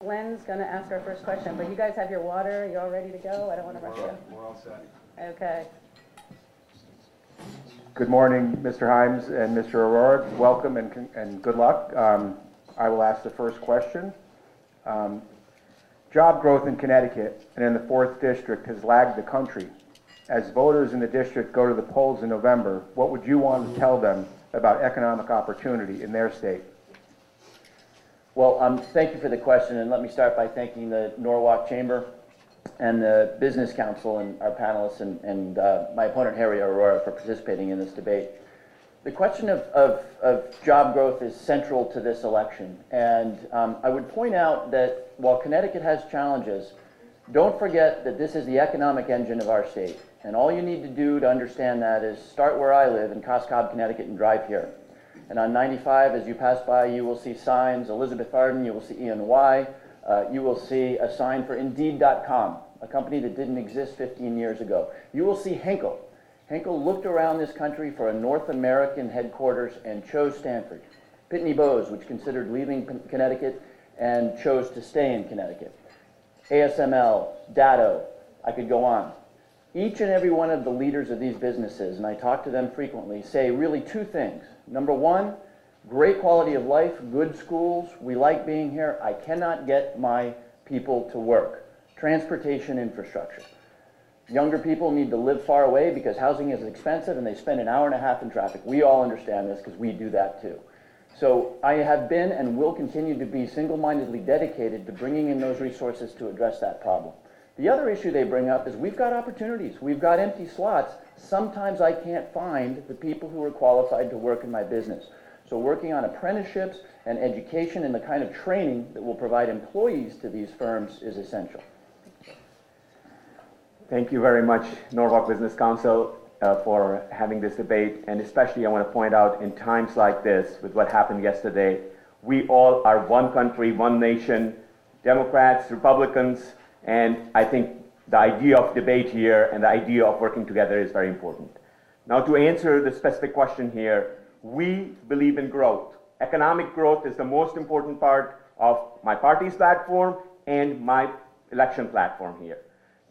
Glenn's going to ask our first question, but you guys have your water. You all ready to go? I don't want to rush you. We're all set. Okay. Good morning, Mr. Himes and Mr. Aurora. Welcome and good luck. I will ask the first question. Job growth in Connecticut and in the 4th District has lagged the country. As voters in the district go to the polls in November, what would you want to tell them about economic opportunity in their state? Well, thank you for the question, and let me start by thanking the Norwalk Chamber and the Business Council and our panelists and my opponent, Harry Aurora, for participating in this debate. The question of job growth is central to this election, and I would point out that while Connecticut has challenges, don't forget that this is the economic engine of our state, and all you need to do to understand that is start where I live in Coscob, Connecticut, and drive here. And on 95, as you pass by, you will see signs, Elizabeth Arden, you will see E&Y, you will see a sign for Indeed.com, a company that didn't exist 15 years ago. You will see Henkel. Henkel looked around this country for a North American headquarters and chose Stanford. Pitney Bowes, which considered leaving Connecticut and chose to stay in Connecticut. ASML, Datto, I could go on. Each and every one of the leaders of these businesses, and I talk to them frequently, say really two things. Number one, great quality of life, good schools, we like being here. I cannot get my people to work. Transportation infrastructure. Younger people need to live far away because housing is expensive and they spend an hour and a half in traffic. We all understand this because we do that too. So I have been and will continue to be single-mindedly dedicated to bringing in those resources to address that problem. The other issue they bring up is we've got opportunities. We've got empty slots. Sometimes I can't find the people who are qualified to work in my business. So working on apprenticeships and education and the kind of training that will provide employees to these firms is essential. Thank you very much, Norwalk Business Council, for having this debate. And especially I want to point out in times like this, with what happened yesterday, we all are one country, one nation, Democrats, Republicans, and I think the idea of debate here and the idea of working together is very important. Now, to answer the specific question here, we believe in growth. Economic growth is the most important part of my party's platform and my election platform here.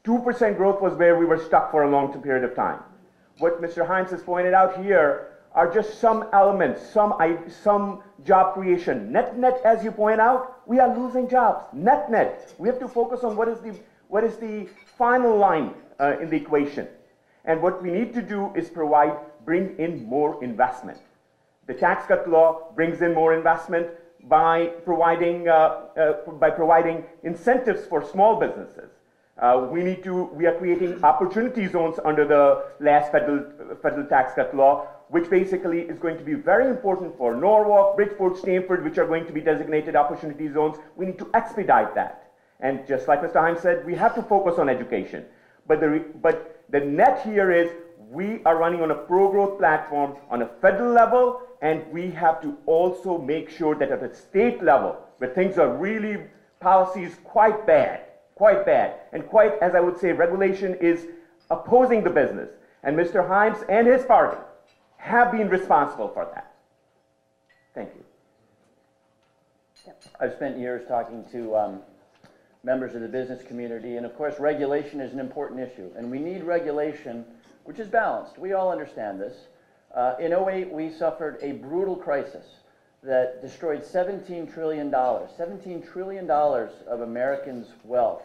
2% growth was where we were stuck for a long period of time. What Mr. Himes has pointed out here are just some elements, some job creation. Net, as you point out, we are losing jobs. Net. We have to focus on what is the final line in the equation. And what we need to do is bring in more investment. The tax cut law brings in more investment by providing incentives for small businesses. We are creating opportunity zones under the last federal tax cut law, which basically is going to be very important for Norwalk, Bridgeport, Stamford, which are going to be designated opportunity zones. We need to expedite that. And just like Mr. Himes said, we have to focus on education. But the net here is we are running on a pro-growth platform on a federal level, and we have to also make sure that at a state level, where things are really, policy is quite bad, and quite, as I would say, regulation is opposing the business. And Mr. Himes and his party have been responsible for that. Thank you. I've spent years talking to members of the business community, and of course regulation is an important issue, and we need regulation which is balanced. We all understand this. In 2008 we suffered a brutal crisis that destroyed $17 trillion of Americans' wealth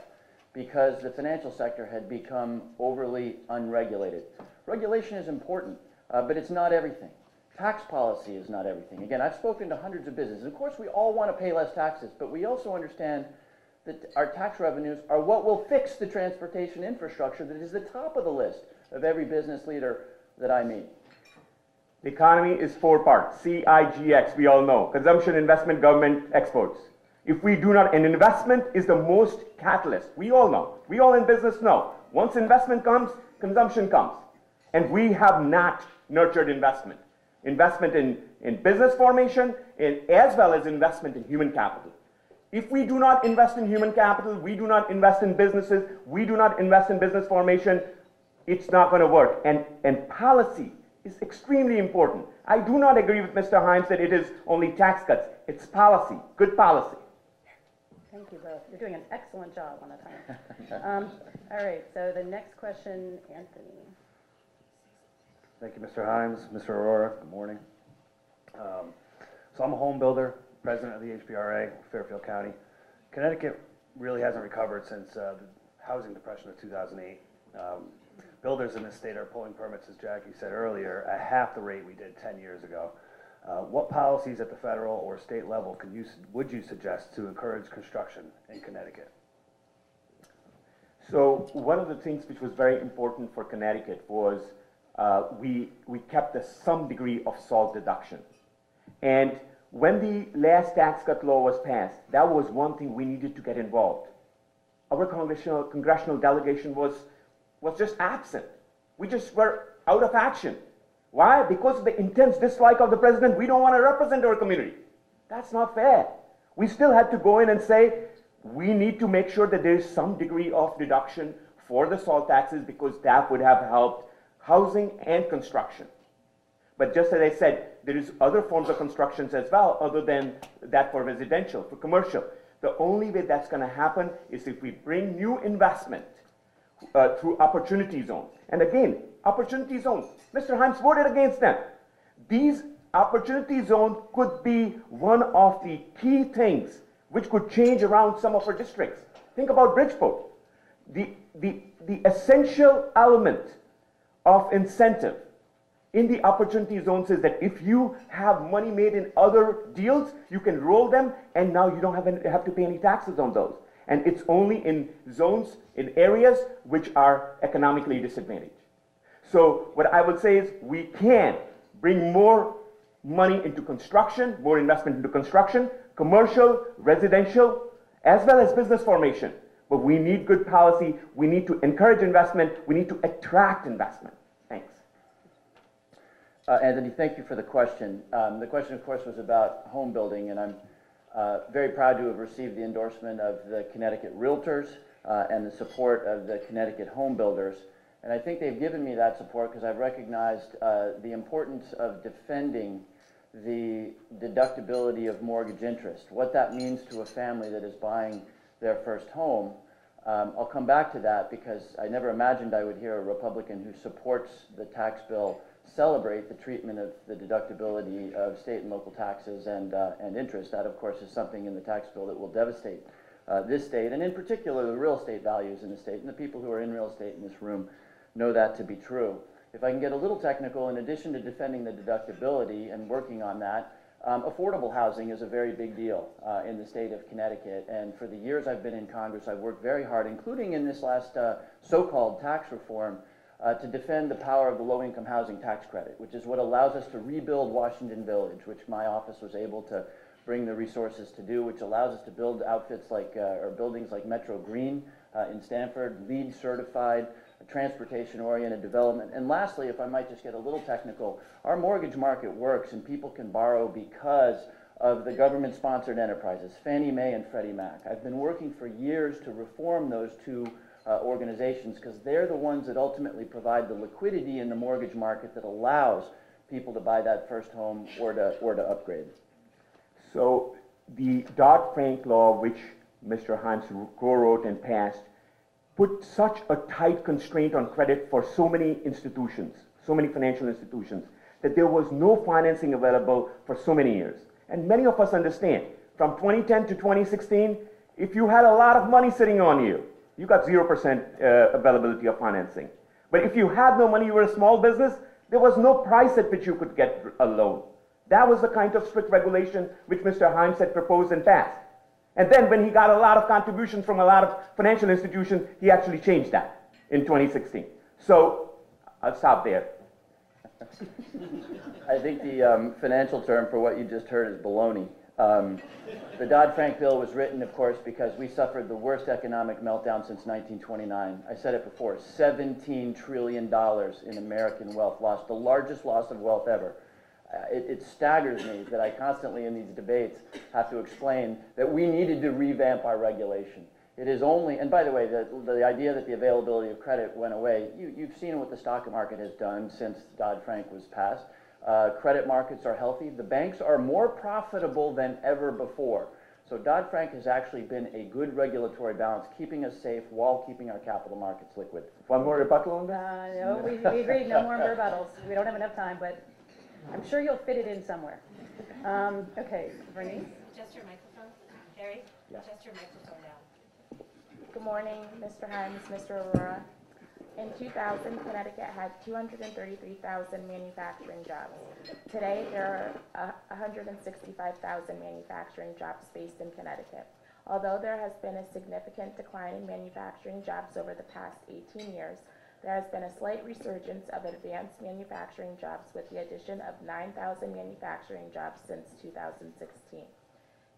because the financial sector had become overly unregulated. Regulation is important, but it's not everything. Tax policy is not everything. Again, I've spoken to hundreds of businesses. Of course, we all want to pay less taxes, but we also understand that our tax revenues are what will fix the transportation infrastructure that is the top of the list of every business leader that I meet. The economy is 4 parts, CIGX, we all know, consumption, investment, government, exports. If we do not, and investment is the most catalyst, we all know, we all in business know. Once investment comes, consumption comes. And we have not nurtured investment. Investment in business formation, as well as investment in human capital. If we do not invest in human capital, we do not invest in businesses, we do not invest in business formation, it's not going to work. And policy is extremely important. I do not agree with Mr. Himes that it is only tax cuts. It's policy, good policy. Thank you both. You're doing an excellent job on the time. All right, so the next question, Anthony. Thank you, Mr. Himes. Mr. Aurora, good morning. So I'm a home builder, president of the HPRA, Fairfield County. Connecticut really hasn't recovered since the housing depression of 2008. Builders in this state are pulling permits, as Jackie said earlier, at half the rate we did 10 years ago. What policies at the federal or state level would you suggest to encourage construction in Connecticut? So one of the things which was very important for Connecticut was we kept some degree of SALT deduction. And when the last tax cut law was passed, that was one thing we needed to get involved. Our congressional delegation was just absent. We just were out of action. Why? Because of the intense dislike of the president, we don't want to represent our community. That's not fair. We still had to go in and say, we need to make sure that there is some degree of deduction for the SALT taxes because that would have helped housing and construction. But just as I said, there is other forms of constructions as well other than that for residential, for commercial. The only way that's going to happen is if we bring new investment through opportunity zones. And again, opportunity zones, Mr. Himes voted against them. These opportunity zones could be one of the key things which could change around some of our districts. Think about Bridgeport. The essential element of incentive in the opportunity zones is that if you have money made in other deals, you can roll them and now you don't have to pay any taxes on those. And it's only in zones, in areas which are economically disadvantaged. So what I would say is we can bring more money into construction, more investment into construction, commercial, residential, as well as business formation. But we need good policy. We need to encourage investment. We need to attract investment. Thanks. Anthony, thank you for the question. The question, of course, was about home building, and I'm very proud to have received the endorsement of the Connecticut Realtors and the support of the Connecticut home builders. And I think they've given me that support because I've recognized the importance of defending the deductibility of mortgage interest, what that means to a family that is buying their first home. I'll come back to that because I never imagined I would hear a Republican who supports the tax bill celebrate the treatment of the deductibility of state and local taxes and interest. That, of course, is something in the tax bill that will devastate this state, and in particular the real estate values in the state. And the people who are in real estate in this room know that to be true. If I can get a little technical, in addition to defending the deductibility and working on that, affordable housing is a very big deal in the state of Connecticut. And for the years I've been in Congress, I've worked very hard, including in this last so-called tax reform, to defend the power of the low-income housing tax credit, which is what allows us to rebuild Washington Village, which my office was able to bring the resources to do, which allows us to build outfits like, or buildings like Metro Green in Stamford, LEED certified, transportation-oriented development. And lastly, if I might just get a little technical, our mortgage market works and people can borrow because of the government-sponsored enterprises, Fannie Mae and Freddie Mac. I've been working for years to reform those two organizations because they're the ones that ultimately provide the liquidity in the mortgage market that allows people to buy that first home or to upgrade. So the Dodd-Frank law, which Mr. Himes co-wrote and passed, put such a tight constraint on credit for so many institutions, so many financial institutions, that there was no financing available for so many years. And many of us understand, from 2010 to 2016, if you had a lot of money sitting on you, you got 0% availability of financing. But if you had no money, you were a small business, there was no price at which you could get a loan. That was the kind of strict regulation which Mr. Himes had proposed and passed. And then when he got a lot of contributions from a lot of financial institutions, he actually changed that in 2016. So I'll stop there. I think the financial term for what you just heard is baloney. The Dodd-Frank bill was written, of course, because we suffered the worst economic meltdown since 1929. I said it before, $17 trillion in American wealth lost, the largest loss of wealth ever. It staggers me that I constantly in these debates have to explain that we needed to revamp our regulation. It is only, and by the way, the idea that the availability of credit went away, you've seen what the stock market has done since Dodd-Frank was passed. Credit markets are healthy. The banks are more profitable than ever before. So Dodd-Frank has actually been a good regulatory balance, keeping us safe while keeping our capital markets liquid. One more rebuttal on that? No, we agreed, no more rebuttals. We don't have enough time, but I'm sure you'll fit it in somewhere. Okay, Bernice? Just your microphone, Harry? Yes. Just your microphone down. Good morning, Mr. Himes, Mr. Aurora. In 2000, Connecticut had 233,000 manufacturing jobs. Today, there are 165,000 manufacturing jobs based in Connecticut. Although there has been a significant decline in manufacturing jobs over the past 18 years, there has been a slight resurgence of advanced manufacturing jobs with the addition of 9,000 manufacturing jobs since 2016.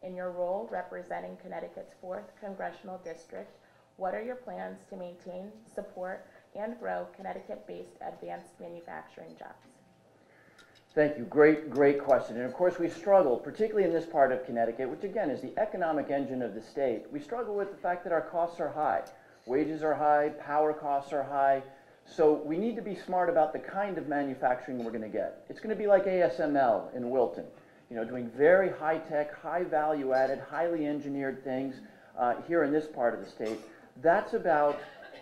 In your role representing Connecticut's 4th Congressional District, what are your plans to maintain, support, and grow Connecticut-based advanced manufacturing jobs? Thank you. Great question. And of course, we struggle, particularly in this part of Connecticut, which again is the economic engine of the state. We struggle with the fact that our costs are high. Wages are high, power costs are high. So we need to be smart about the kind of manufacturing we're going to get. It's going to be like ASML in Wilton, doing very high-tech, high-value-added, highly engineered things here in this part of the state. That's about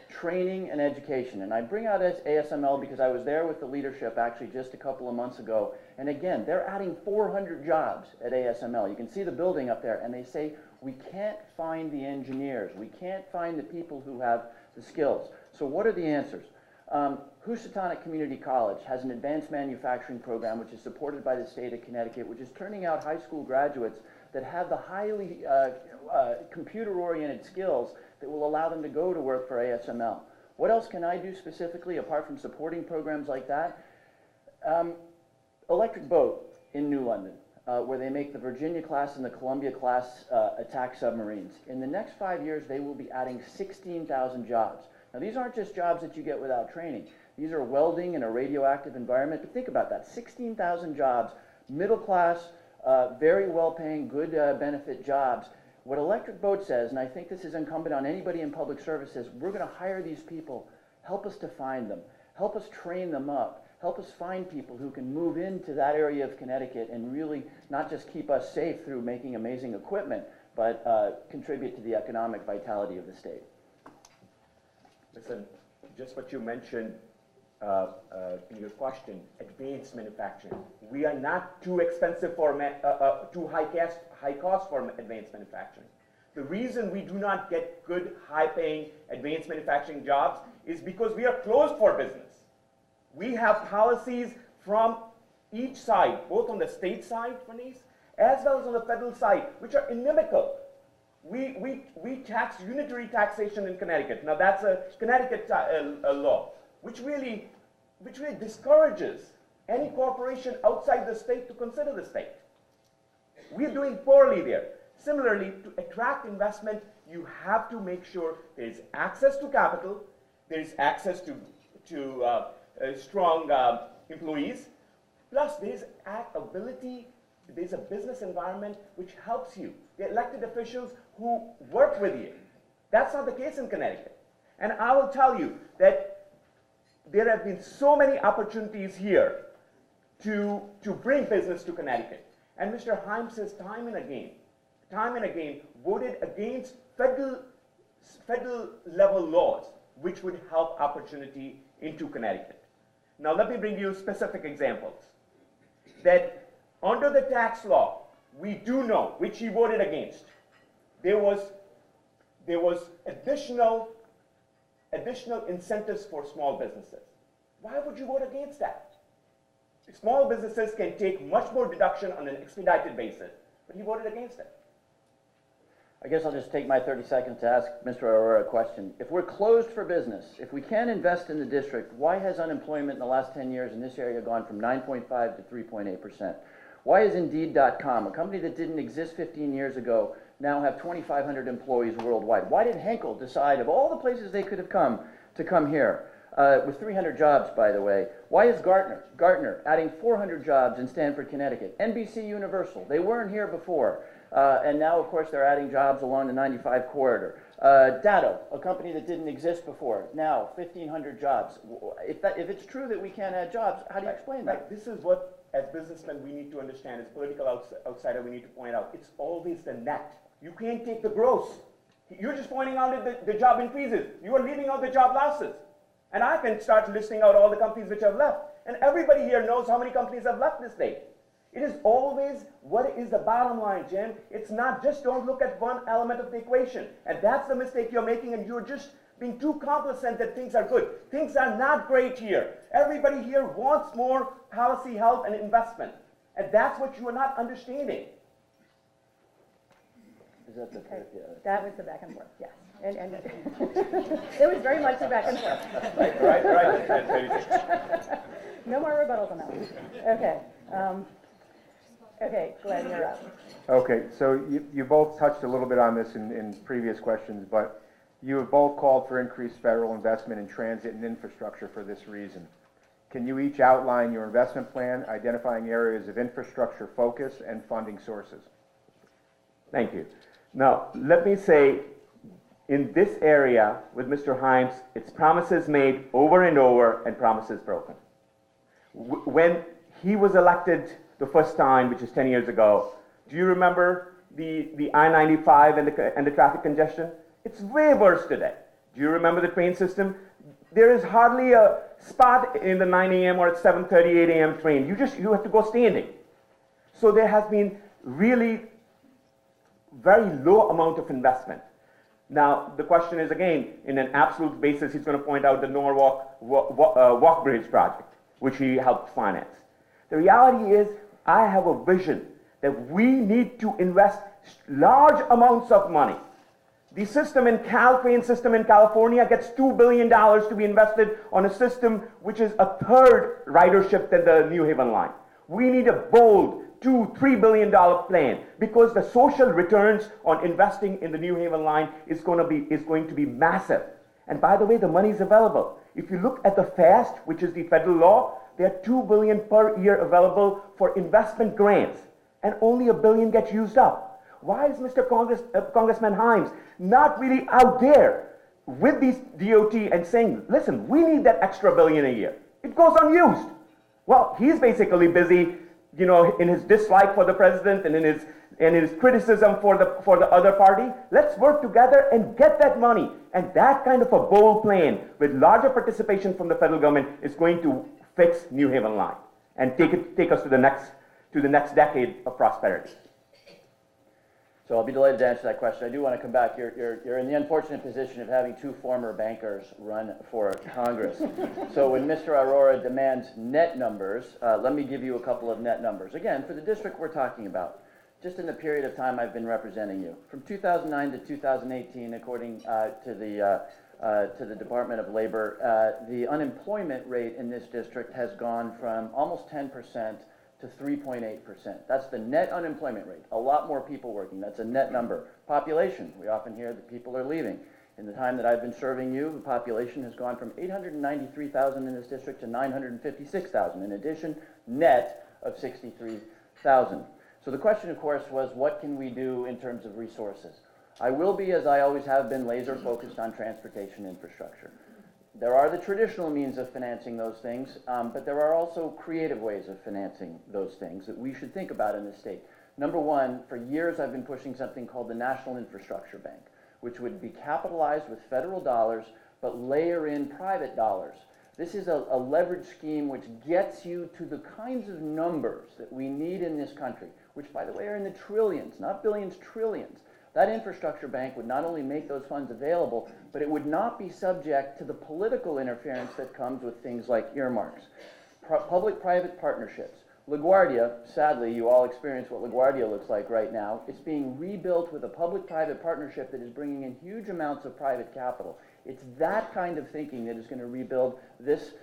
training and education. And I bring out ASML because I was there with the leadership actually just a couple of months ago. And again, they're adding 400 jobs at ASML. You can see the building up there, and they say, we can't find the engineers. We can't find the people who have the skills. So what are the answers? Housatonic Community College has an advanced manufacturing program which is supported by the state of Connecticut, which is turning out high school graduates that have the highly computer-oriented skills that will allow them to go to work for ASML. What else can I do specifically apart from supporting programs like that? Electric Boat in New London, where they make the Virginia class and the Columbia class attack submarines. In the next 5 years, they will be adding 16,000 jobs. Now, these aren't just jobs that you get without training. These are welding in a radioactive environment. But think about that, 16,000 jobs, middle class, very well-paying, good benefit jobs. What Electric Boat says, and I think this is incumbent on anybody in public service, is we're going to hire these people, help us to find them, help us train them up, help us find people who can move into that area of Connecticut and really not just keep us safe through making amazing equipment, but contribute to the economic vitality of the state. Listen, just what you mentioned in your question, advanced manufacturing. We are not too expensive for, too high cost for advanced manufacturing. The reason we do not get good, high-paying advanced manufacturing jobs is because we are closed for business. We have policies from each side, both on the state side, Bernice, as well as on the federal side, which are inimical. We tax unitary taxation in Connecticut. Now that's a Connecticut law, which really discourages any corporation outside the state to consider the state. We're doing poorly there. Similarly, to attract investment, you have to make sure there's access to capital, there's access to strong employees, plus there's a business environment which helps you. The elected officials who work with you. That's not the case in Connecticut. And I will tell you that there have been so many opportunities here to bring business to Connecticut. And Mr. Himes has time and again voted against federal level laws which would help opportunity into Connecticut. Now let me bring you specific examples. That under the tax law, we do know, which he voted against, there was additional incentives for small businesses. Why would you vote against that? Small businesses can take much more deduction on an expedited basis, but he voted against it. I guess I'll just take my 30 seconds to ask Mr. Aurora a question. If we're closed for business, if we can't invest in the district, why has unemployment in the last 10 years in this area gone from 9.5 to 3.8%? Why is Indeed.com, a company that didn't exist 15 years ago, now have 2,500 employees worldwide? Why did Henkel decide, of all the places they could have come, to come here? With 300 jobs, by the way. Why is Gartner adding 400 jobs in Stamford, Connecticut? NBC Universal, they weren't here before. And now, of course, they're adding jobs along the 95 corridor. Datto, a company that didn't exist before, now 1,500 jobs. If it's true that we can't add jobs, how do you explain that? Right. This is what, as businessmen, we need to understand. As political outsider, we need to point out. It's always the net. You can't take the gross. You're just pointing out the job increases. You are leaving out the job losses. And I can start listing out all the companies which have left. And everybody here knows how many companies have left this state. It is always what is the bottom line, Jim. It's not just don't look at one element of the equation. And that's the mistake you're making, and you're just being too complacent that things are good. Things are not great here. Everybody here wants more policy help and investment. And that's what you are not understanding. Is that the, Okay. yeah. That was the back and forth, yes. And it was very much the back and forth. Right. No more rebuttals on that one. Okay. Okay, Glenn, you're up. Okay, so you both touched a little bit on this in previous questions, but you have both called for increased federal investment in transit and infrastructure for this reason. Can you each outline your investment plan, identifying areas of infrastructure focus and funding sources? Thank you. Now, let me say, in this area with Mr. Himes, it's promises made over and over and promises broken. When he was elected the first time, which is 10 years ago, do you remember the I-95 and the traffic congestion? It's way worse today. Do you remember the train system? There is hardly a spot in the 9 a.m. or at 7:30, 8 a.m. train. You have to go standing. So there has been really very low amount of investment. Now, the question is, again, in an absolute basis, he's going to point out the Norwalk Walk Bridge project, which he helped finance. The reality is, I have a vision that we need to invest large amounts of money. The system in Caltrain system in California gets $2 billion to be invested on a system which is a third ridership than the New Haven line. We need a bold $2-3 billion plan because the social returns on investing in the New Haven line is going to be massive. And by the way, the money is available. If you look at the FAST, which is the federal law, there are $2 billion per year available for investment grants, and only $1 billion gets used up. Why is Mr. Congressman Himes not really out there with these DOT and saying, listen, we need that extra $1 billion a year? It goes unused. Well, he's basically busy, in his dislike for the president and in his criticism for the other party. Let's work together and get that money. And that kind of a bold plan with larger participation from the federal government is going to fix New Haven line and take us to the next decade of prosperity. So I'll be delighted to answer that question. I do want to come back. You're in the unfortunate position of having two former bankers run for Congress. So when Mr. Aurora demands net numbers, let me give you a couple of net numbers. Again, for the district we're talking about, just in the period of time I've been representing you, from 2009 to 2018, according to the Department of Labor, the unemployment rate in this district has gone from almost 10% to 3.8%. That's the net unemployment rate. A lot more people working. That's a net number. Population, we often hear that people are leaving. In the time that I've been serving you, the population has gone from 893,000 in this district to 956,000. In addition, net of 63,000. So the question, of course, was what can we do in terms of resources? I will be, as I always have been, laser focused on transportation infrastructure. There are the traditional means of financing those things, but there are also creative ways of financing those things that we should think about in the state. Number one, for years I've been pushing something called the National Infrastructure Bank, which would be capitalized with federal dollars, but layer in private dollars. This is a leverage scheme which gets you to the kinds of numbers that we need in this country, which, by the way, are in the trillions, not billions, trillions. That infrastructure bank would not only make those funds available, but it would not be subject to the political interference that comes with things like earmarks. Public-private partnerships. LaGuardia, sadly, you all experience what LaGuardia looks like right now. It's being rebuilt with a public-private partnership that is bringing in huge amounts of private capital. It's that kind of thinking that is going to rebuild this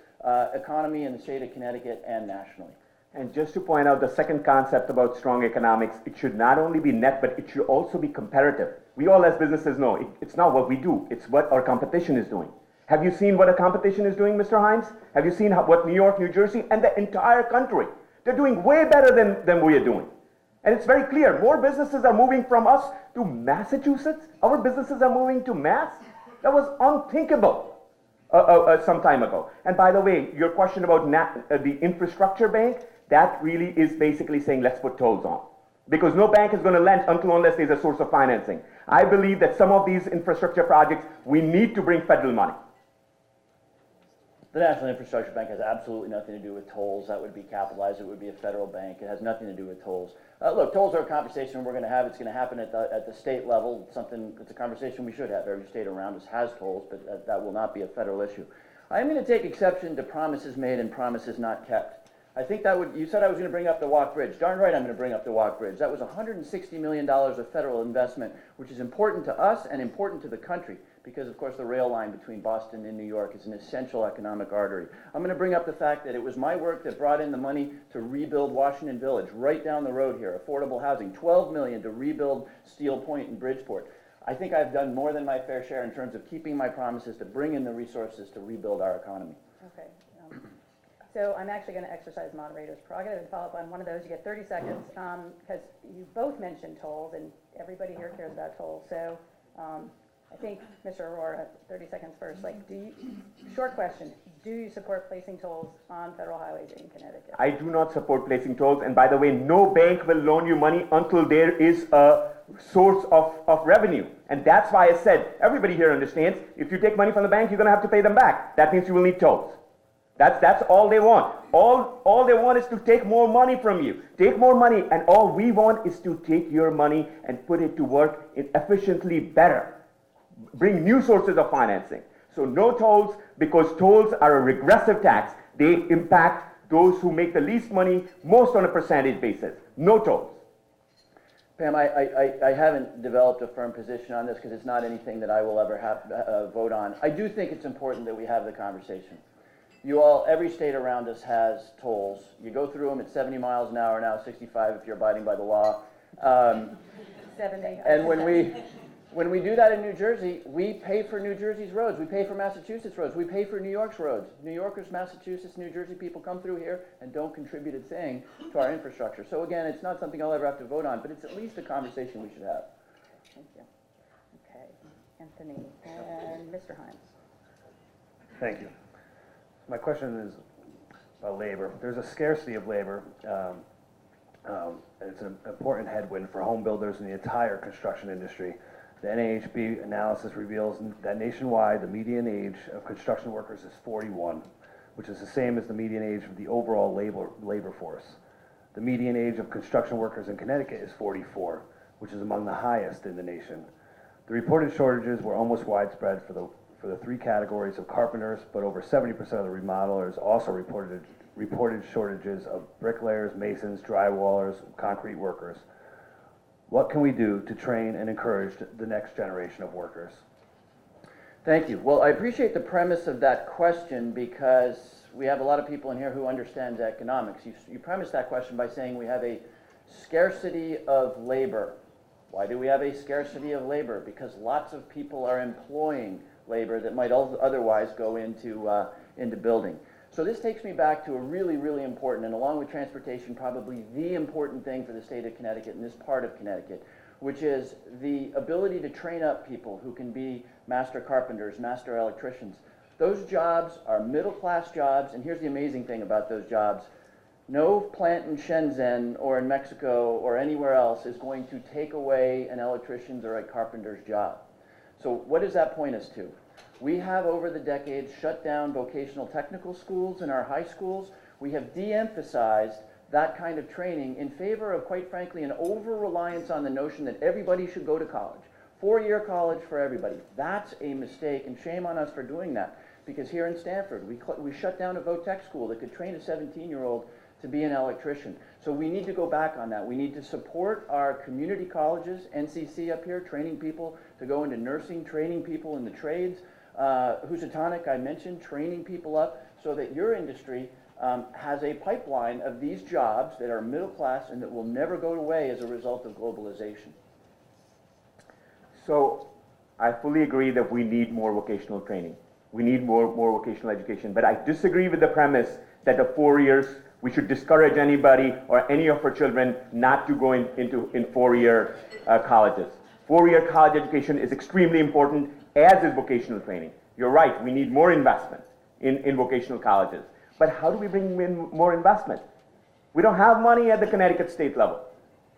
economy in the state of Connecticut and nationally. And just to point out the second concept about strong economics, it should not only be net, but it should also be comparative. We all as businesses know, it's not what we do, it's what our competition is doing. Have you seen what our competition is doing, Mr. Himes? Have you seen what New York, New Jersey, and the entire country? They're doing way better than we are doing. And it's very clear, more businesses are moving from us to Massachusetts. Our businesses are moving to Mass. That was unthinkable some time ago. And by the way, your question about the infrastructure bank, that really is basically saying let's put tolls on. because no bank is going to lend until unless there's a source of financing. I believe that some of these infrastructure projects, we need to bring federal money. The National Infrastructure Bank has absolutely nothing to do with tolls. That would be capitalized. It would be a federal bank. It has nothing to do with tolls. Look, tolls are a conversation we're going to have. It's going to happen at the state level. It's a conversation we should have. Every state around us has tolls, but that will not be a federal issue. I am going to take exception to promises made and promises not kept. I think you said I was going to bring up the Walk Bridge. Darn right I'm going to bring up the Walk Bridge. That was $160 million of federal investment, which is important to us and important to the country, because of course the rail line between Boston and New York is an essential economic artery. I'm going to bring up the fact that it was my work that brought in the money to rebuild Washington Village, right down the road here, affordable housing, $12 million to rebuild Steel Point and Bridgeport. I think I've done more than my fair share in terms of keeping my promises to bring in the resources to rebuild our economy. Okay. So I'm actually going to exercise moderator's prerogative and follow up on one of those. You get 30 seconds, because you both mentioned tolls, and everybody here cares about tolls. So I think, Mr. Aurora, 30 seconds first. Short question, do you support placing tolls on federal highways in Connecticut? I do not support placing tolls, and by the way, no bank will loan you money until there is a source of revenue. And that's why I said, everybody here understands, if you take money from the bank, you're going to have to pay them back. That means you will need tolls. That's all they want. All they want is to take more money from you. Take more money, and all we want is to take your money and put it to work efficiently better. Bring new sources of financing. So no tolls, because tolls are a regressive tax. They impact those who make the least money most on a percentage basis. No tolls. Pam, I haven't developed a firm position on this because it's not anything that I will ever have vote on. I do think it's important that we have the conversation. Every state around us has tolls. You go through them at 70 miles an hour now, 65 if you're abiding by the law. 70. And when we do that in New Jersey, we pay for New Jersey's roads. We pay for Massachusetts roads. We pay for New York's roads. New Yorkers, Massachusetts, New Jersey people come through here and don't contribute a thing to our infrastructure. So again, it's not something I'll ever have to vote on, but it's at least a conversation we should have. Thank you. Okay, Anthony and Mr. Himes. Thank you. My question is about labor. There's a scarcity of labor. It's an important headwind for home builders and the entire construction industry. The NAHB analysis reveals that nationwide, the median age of construction workers is 41, which is the same as the median age of the overall labor force. The median age of construction workers in Connecticut is 44, which is among the highest in the nation. The reported shortages were almost widespread for the three categories of carpenters, but over 70% of the remodelers also reported shortages of bricklayers, masons, drywallers, concrete workers. What can we do to train and encourage the next generation of workers? Thank you. Well, I appreciate the premise of that question because we have a lot of people in here who understand economics. You premised that question by saying we have a scarcity of labor. Why do we have a scarcity of labor? Because lots of people are employing labor that might otherwise go into building. So this takes me back to a really, really important, and along with transportation, probably the important thing for the state of Connecticut and this part of Connecticut, which is the ability to train up people who can be master carpenters, master electricians. Those jobs are middle-class jobs, and here's the amazing thing about those jobs. No plant in Shenzhen or in Mexico or anywhere else is going to take away an electrician's or a carpenter's job. So what does that point us to? We have over the decades shut down vocational technical schools in our high schools. We have de-emphasized that kind of training in favor of, quite frankly, an over-reliance on the notion that everybody should go to college. 4-year college for everybody. That's a mistake, and shame on us for doing that. Because here in Stamford, we shut down a VOTech school that could train a 17-year-old to be an electrician. So we need to go back on that. We need to support our community colleges, NCC up here, training people to go into nursing, training people in the trades. Housatonic, I mentioned, training people up so that your industry has a pipeline of these jobs that are middle class and that will never go away as a result of globalization. So I fully agree that we need more vocational training. We need more vocational education. But I disagree with the premise that the 4 years, we should discourage anybody or any of our children not to go in 4-year colleges. 4-year college education is extremely important, as is vocational training. You're right, we need more investment in vocational colleges. But how do we bring in more investment? We don't have money at the Connecticut state level.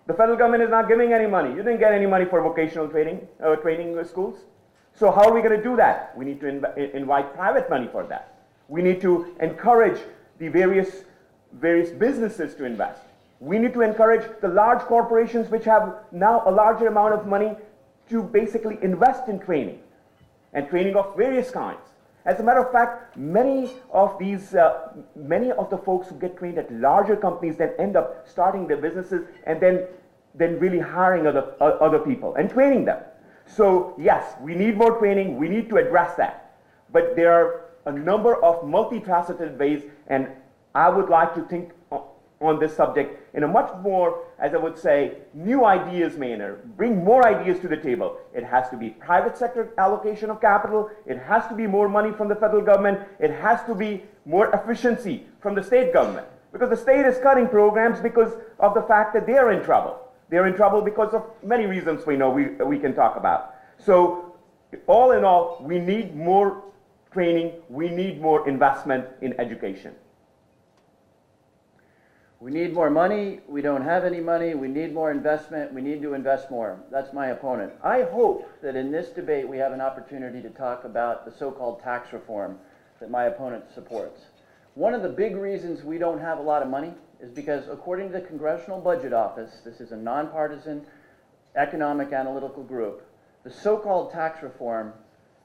The federal government is not giving any money. You didn't get any money for vocational training schools. So how are we going to do that? We need to invite private money for that. We need to encourage the various businesses to invest. We need to encourage the large corporations which have now a larger amount of money to basically invest in training, and training of various kinds. As a matter of fact, many of the folks who get trained at larger companies then end up starting their businesses and then really hiring other people and training them. So yes, we need more training, we need to address that. But there are a number of multifaceted ways, and I would like to think on this subject in a much more, as I would say, new ideas manner, bring more ideas to the table. It has to be private sector allocation of capital, it has to be more money from the federal government, it has to be more efficiency from the state government. Because the state is cutting programs because of the fact that they are in trouble. They're in trouble because of many reasons we know we can talk about. So all in all, we need more training, we need more investment in education. We need more money, we don't have any money, we need more investment, we need to invest more. That's my opponent. I hope that in this debate we have an opportunity to talk about the so-called tax reform that my opponent supports. One of the big reasons we don't have a lot of money is because according to the Congressional Budget Office, this is a nonpartisan economic analytical group, the so-called tax reform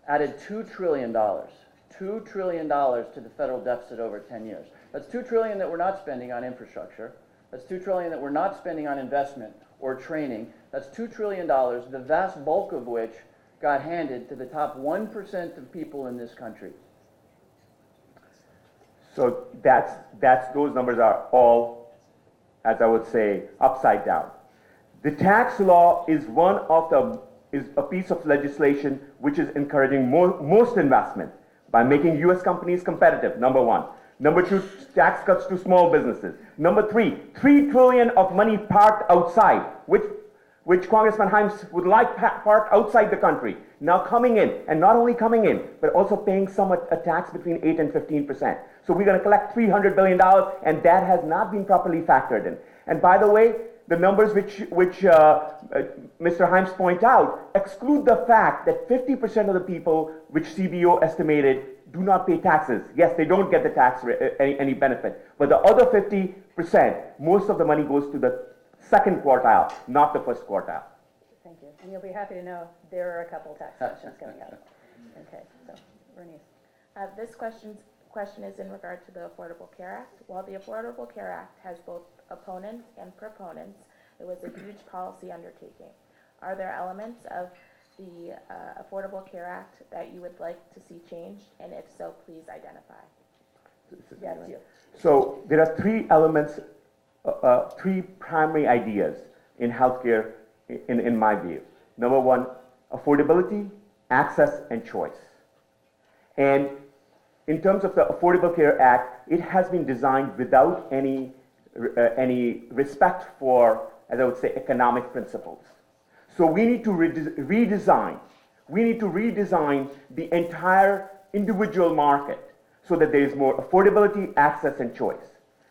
added $2 trillion. $2 trillion to the federal deficit over 10 years. That's $2 trillion that we're not spending on infrastructure. That's $2 trillion that we're not spending on investment or training. That's $2 trillion, the vast bulk of which got handed to the top 1% of people in this country. So those numbers are all, as I would say, upside down. The tax law is a piece of legislation which is encouraging most investment by making U.S. companies competitive, number one. Number two, tax cuts to small businesses. Number three, $3 trillion of money parked outside, which Congressman Himes would like parked outside the country, now coming in, and not only coming in, but also paying a tax between 8 and 15%. So we're going to collect $300 billion, and that has not been properly factored in. And by the way, the numbers which Mr. Himes point out exclude the fact that 50% of the people which CBO estimated do not pay taxes. Yes, they don't get the tax any benefit, but the other 50%, most of the money goes to the second quartile, not the first quartile. Thank you. And you'll be happy to know there are a couple tax sections coming up. Okay, so Bernice. This question is in regard to the Affordable Care Act. While the Affordable Care Act has both opponents and proponents, it was a huge policy undertaking. Are there elements of the Affordable Care Act that you would like to see changed, and if so, please identify? Yes, you. So there are three elements, three primary ideas in healthcare in my view. Number one, affordability, access, and choice. And in terms of the Affordable Care Act, it has been designed without any respect for, as I would say, economic principles. So we need to redesign. We need to redesign the entire individual market so that there is more affordability, access, and choice.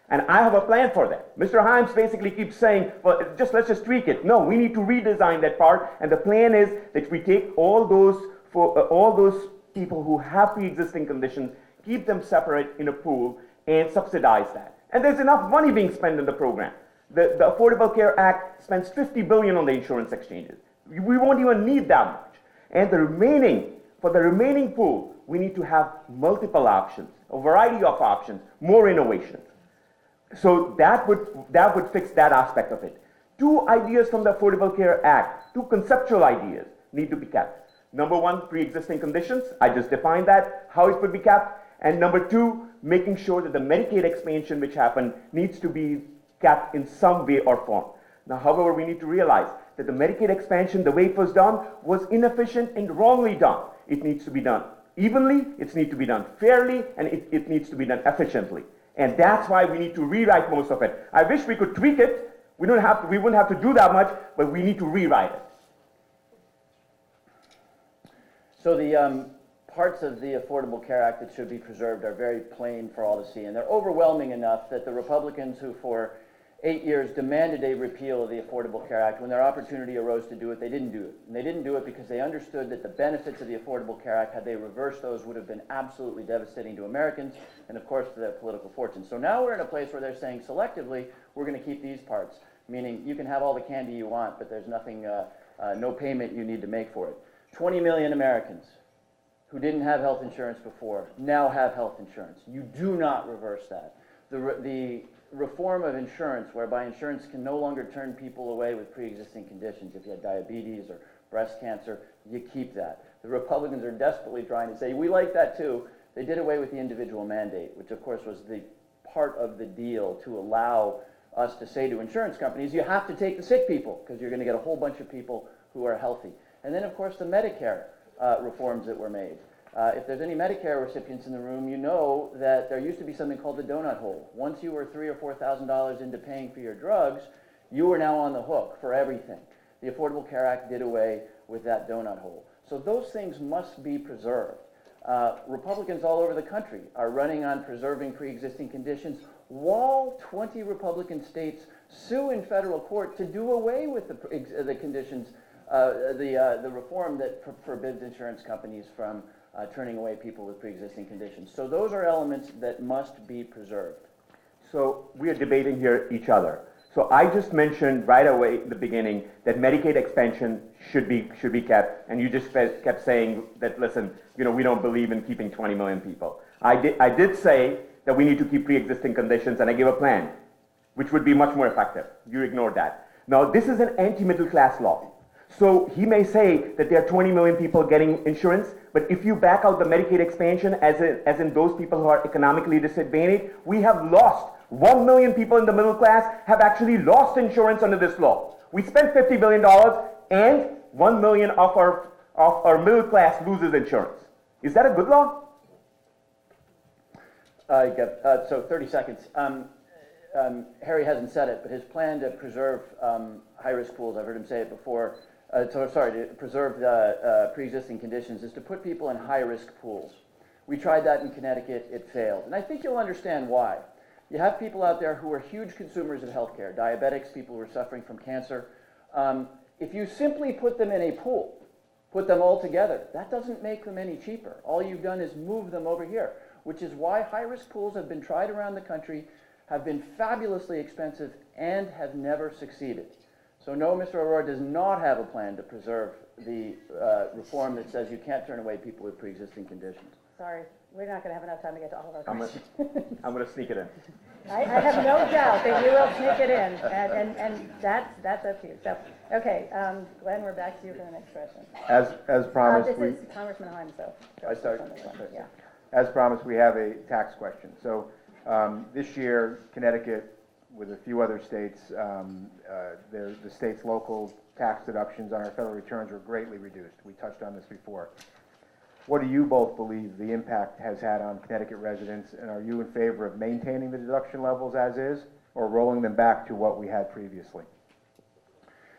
And I have a plan for that. Mr. Himes basically keeps saying, well, let's just tweak it. No, we need to redesign that part. And the plan is that we take all those people who have pre-existing conditions, keep them separate in a pool, and subsidize that. And there's enough money being spent in the program. The Affordable Care Act spends $50 billion on the insurance exchanges. We won't even need that much. And for the remaining pool, we need to have multiple options, a variety of options, more innovation. So that would fix that aspect of it. Two ideas from the Affordable Care Act, two conceptual ideas need to be kept. Number one, pre-existing conditions. I just defined that, how it would be kept. And number two, making sure that the Medicaid expansion which happened needs to be kept in some way or form. Now, however, we need to realize that the Medicaid expansion, the way it was done, was inefficient and wrongly done. It needs to be done evenly, it needs to be done fairly, and it needs to be done efficiently. And that's why we need to rewrite most of it. I wish we could tweak it. We wouldn't have to do that much, but we need to rewrite it. So the parts of the Affordable Care Act that should be preserved are very plain for all to see, and they're overwhelming enough that the Republicans who for 8 years, demanded a repeal of the Affordable Care Act. When their opportunity arose to do it, they didn't do it. And they didn't do it because they understood that the benefits of the Affordable Care Act, had they reversed those, would have been absolutely devastating to Americans and, of course, to their political fortunes. So now we're in a place where they're saying selectively, we're going to keep these parts, meaning you can have all the candy you want, but there's nothing, no payment you need to make for it. 20 million Americans who didn't have health insurance before now have health insurance. You do not reverse that. The reform of insurance, whereby insurance can no longer turn people away with pre-existing conditions. If you had diabetes or breast cancer, you keep that. The Republicans are desperately trying to say, we like that too. They did away with the individual mandate, which of course was the part of the deal to allow us to say to insurance companies, you have to take the sick people because you're going to get a whole bunch of people who are healthy. And then of course the Medicare reforms that were made. If there's any Medicare recipients in the room, you know that there used to be something called the donut hole. Once you were $3,000 or $4,000 into paying for your drugs, you were now on the hook for everything. The Affordable Care Act did away with that donut hole. So those things must be preserved. Republicans all over the country are running on preserving pre-existing conditions, while 20 Republican states sue in federal court to do away with the conditions, the reform that forbids insurance companies from turning away people with pre-existing conditions. So those are elements that must be preserved. So we are debating here each other. So I just mentioned right away at the beginning that Medicaid expansion should be kept, and you just kept saying that, listen, you know, we don't believe in keeping 20 million people. I did say that we need to keep pre-existing conditions, and I gave a plan, which would be much more effective. You ignored that. Now, this is an anti-middle class law. So he may say that there are 20 million people getting insurance, but if you back out the Medicaid expansion, as in those people who are economically disadvantaged, we have lost 1 million people in the middle class have actually lost insurance under this law. We spent $50 billion and 1 million of our middle class loses insurance. Is that a good law? So 30 seconds. Harry hasn't said it, but his plan to preserve high-risk pools, I've heard him say it before, to preserve the pre-existing conditions is to put people in high-risk pools. We tried that in Connecticut, it failed. And I think you'll understand why. You have people out there who are huge consumers of healthcare, diabetics, people who are suffering from cancer. If you simply put them in a pool, put them all together, that doesn't make them any cheaper. All you've done is move them over here, which is why high-risk pools have been tried around the country, have been fabulously expensive, and have never succeeded. So no, Mr. Aurora does not have a plan to preserve the reform that says you can't turn away people with pre-existing conditions. Sorry, we're not going to have enough time to get to all of our I'm questions. going to sneak it in. I have no doubt that you will sneak it in, and that's up to you. So, okay, Glenn, we're back to you for the next question. As promised, This is Congressman Himes, so. I start? Yeah. As promised, we have a tax question. So this year, Connecticut, with a few other states, the state's local tax deductions on our federal returns were greatly reduced. We touched on this before. What do you both believe the impact has had on Connecticut residents, and are you in favor of maintaining the deduction levels as is, or rolling them back to what we had previously?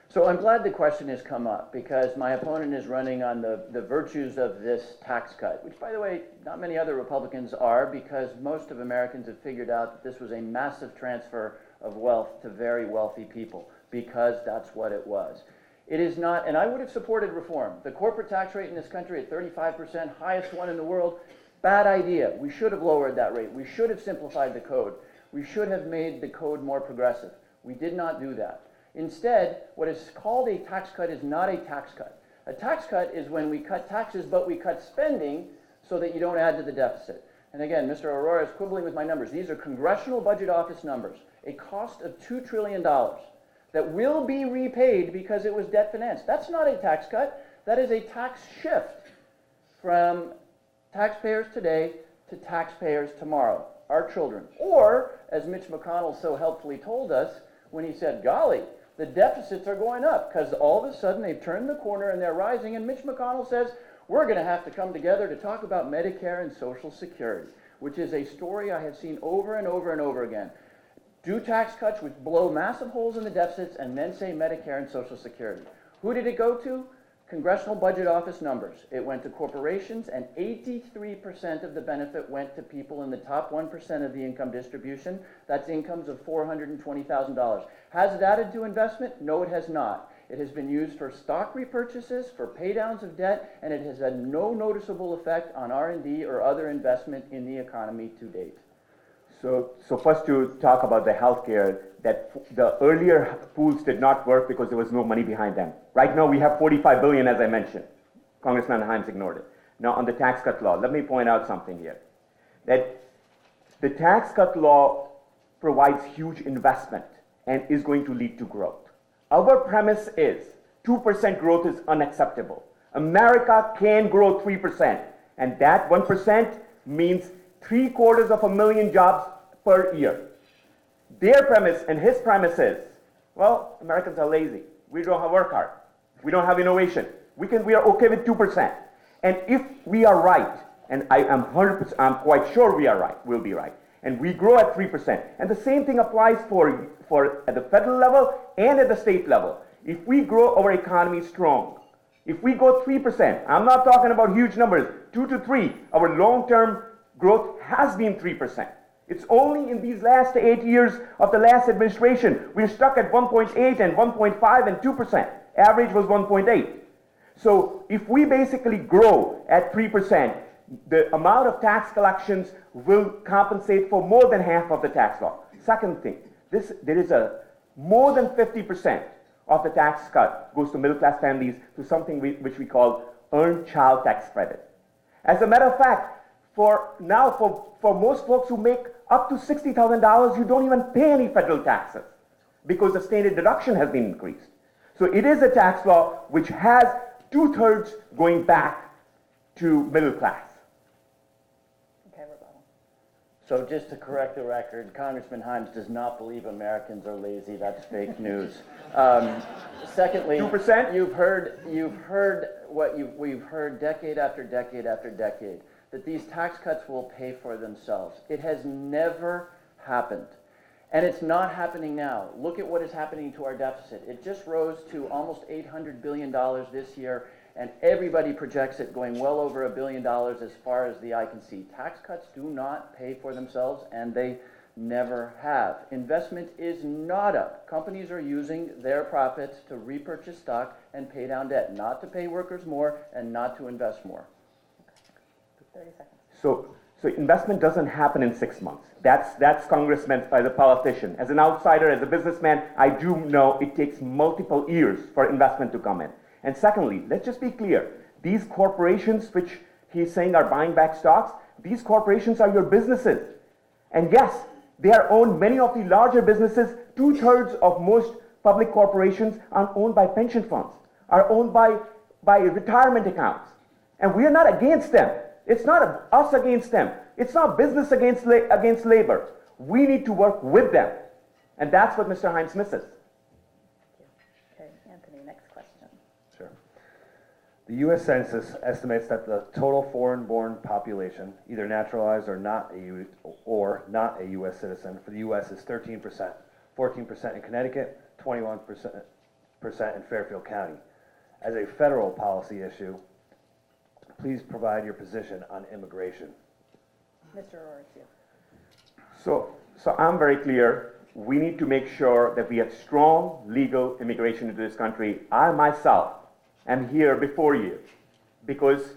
So I'm glad the question has come up, because my opponent is running on the virtues of this tax cut, which, by the way, not many other Republicans are, because most of Americans have figured out that this was a massive transfer of wealth to very wealthy people, because that's what it was. It is not, and I would have supported reform. The corporate tax rate in this country at 35%, highest one in the world, bad idea. We should have lowered that rate. We should have simplified the code. We should have made the code more progressive. We did not do that. Instead, what is called a tax cut is not a tax cut. A tax cut is when we cut taxes, but we cut spending so that you don't add to the deficit. And again, Mr. Aurora is quibbling with my numbers. These are Congressional Budget Office numbers. A cost of $2 trillion that will be repaid because it was debt financed. That's not a tax cut. That is a tax shift from taxpayers today to taxpayers tomorrow, our children. Or, as Mitch McConnell so helpfully told us when he said, golly, the deficits are going up because all of a sudden they've turned the corner and they're rising. And Mitch McConnell says, we're going to have to come together to talk about Medicare and Social Security, which is a story I have seen over and over and over again. Do tax cuts which blow massive holes in the deficits and then say Medicare and Social Security. Who did it go to? Congressional Budget Office numbers. It went to corporations, and 83% of the benefit went to people in the top 1% of the income distribution. That's incomes of $420,000. Has it added to investment? No, it has not. It has been used for stock repurchases, for pay downs of debt, and it has had no noticeable effect on R&D or other investment in the economy to date. So first to talk about the healthcare, that the earlier pools did not work because there was no money behind them. Right now we have 45 billion, as I mentioned. Congressman Himes ignored it. Now on the tax cut law, let me point out something here. That the tax cut law provides huge investment and is going to lead to growth. Our premise is 2% growth is unacceptable. America can grow 3%, and that 1% means 750,000 jobs per year. Their premise and his premise is, well, Americans are lazy. We don't have work hard. We don't have innovation. We are okay with 2%. And if we are right, and I'm quite sure we are right, we'll be right, and we grow at 3%, and the same thing applies for at the federal level and at the state level. If we grow our economy strong, if we go 3%, I'm not talking about huge numbers, 2 to 3, our long-term growth has been 3%. It's only in these last 8 years of the last administration, we're stuck at 1.8 and 1.5 and 2%. Average was 1.8. So if we basically grow at 3%, the amount of tax collections will compensate for more than half of the tax law. Second thing, there is a more than 50% of the tax cut goes to middle class families to something which we call earned child tax credit. As a matter of fact, for most folks who make up to $60,000, you don't even pay any federal taxes because the standard deduction has been increased. So it is a tax law which has 2/3 going back to middle class. Okay, rebuttal. So just to correct the record, Congressman Himes does not believe Americans are lazy. That's fake news. Secondly, 2%? You've heard what we've heard decade after decade after decade, that these tax cuts will pay for themselves. It has never happened. And it's not happening now. Look at what is happening to our deficit. It just rose to almost $800 billion this year, and everybody projects it going well over $1 billion as far as the eye can see. Tax cuts do not pay for themselves, and they never have. Investment is not up. Companies are using their profits to repurchase stock and pay down debt, not to pay workers more and not to invest more. 30 seconds. So investment doesn't happen in 6 months. That's Congressman as a politician. As an outsider, as a businessman, I do know it takes multiple years for investment to come in. And secondly, let's just be clear. These corporations, which he's saying are buying back stocks, these corporations are your businesses. And yes, they are owned, many of the larger businesses, 2/3 of most public corporations are owned by pension funds, are owned by retirement accounts. And we are not against them. It's not us against them. It's not business against labor. We need to work with them. And that's what Mr. Himes misses. Okay, Anthony, next question. Sure. The U.S. Census estimates that the total foreign-born population, either naturalized or not a U.S. citizen, for the U.S. is 13%, 14% in Connecticut, 21% in Fairfield County. As a federal policy issue, please provide your position on immigration. Mr. Aurora, it's you. So I'm very clear. We need to make sure that we have strong legal immigration into this country. I myself am here before you because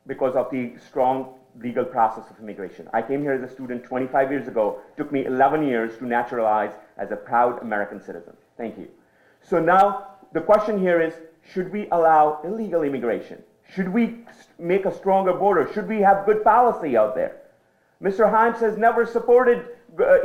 of the strong legal process of immigration. I came here as a student 25 years ago. It took me 11 years to naturalize as a proud American citizen. Thank you. So now the question here is, should we allow illegal immigration? Should we make a stronger border? Should we have good policy out there? Mr. Himes has never supported,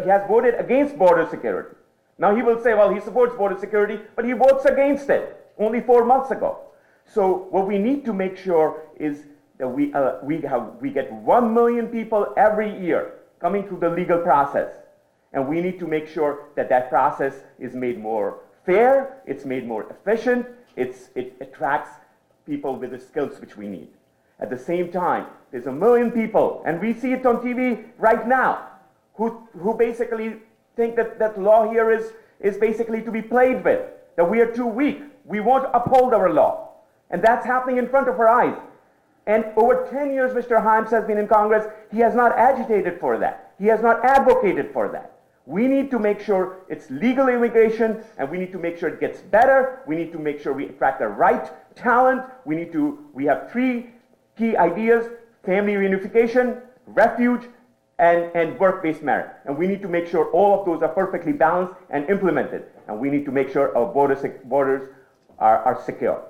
he has voted against border security. Now he will say, well, he supports border security, but he votes against it only 4 months ago. So what we need to make sure is that we get 1 million people every year coming through the legal process. And we need to make sure that that process is made more fair, it's made more efficient, it attracts people with the skills which we need. At the same time, there's 1 million people, and we see it on TV right now, who basically think that law here is basically to be played with, that we are too weak. We won't uphold our law. And that's happening in front of our eyes. And over 10 years, Mr. Himes has been in Congress. He has not agitated for that. He has not advocated for that. We need to make sure it's legal immigration, and we need to make sure it gets better. We need to make sure we attract the right talent. We have three key ideas: family reunification, refuge, and work-based merit. And we need to make sure all of those are perfectly balanced and implemented. And we need to make sure our borders are secure.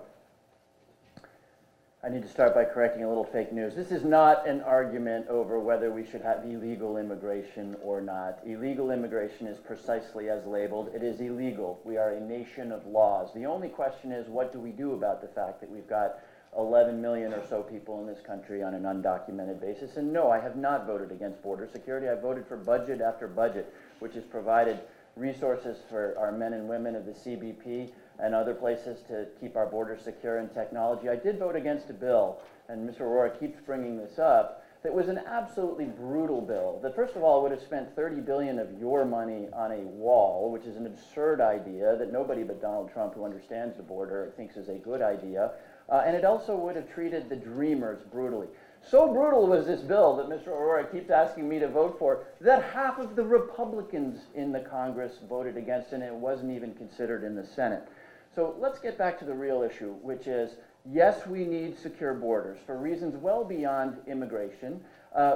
I need to start by correcting a little fake news. This is not an argument over whether we should have illegal immigration or not. Illegal immigration is precisely as labeled. It is illegal. We are a nation of laws. The only question is, what do we do about the fact that we've got 11 million or so people in this country on an undocumented basis? And no, I have not voted against border security. I voted for budget after budget, which has provided resources for our men and women of the CBP and other places to keep our borders secure and technology. I did vote against a bill, and Mr. Aurora keeps bringing this up, that was an absolutely brutal bill that, first of all, would have spent $30 billion of your money on a wall, which is an absurd idea that nobody but Donald Trump, who understands the border, thinks is a good idea. And it also would have treated the dreamers brutally. So brutal was this bill that Mr. Aurora keeps asking me to vote for that half of the Republicans in the Congress voted against, and it wasn't even considered in the Senate. So let's get back to the real issue, which is, yes, we need secure borders for reasons well beyond immigration.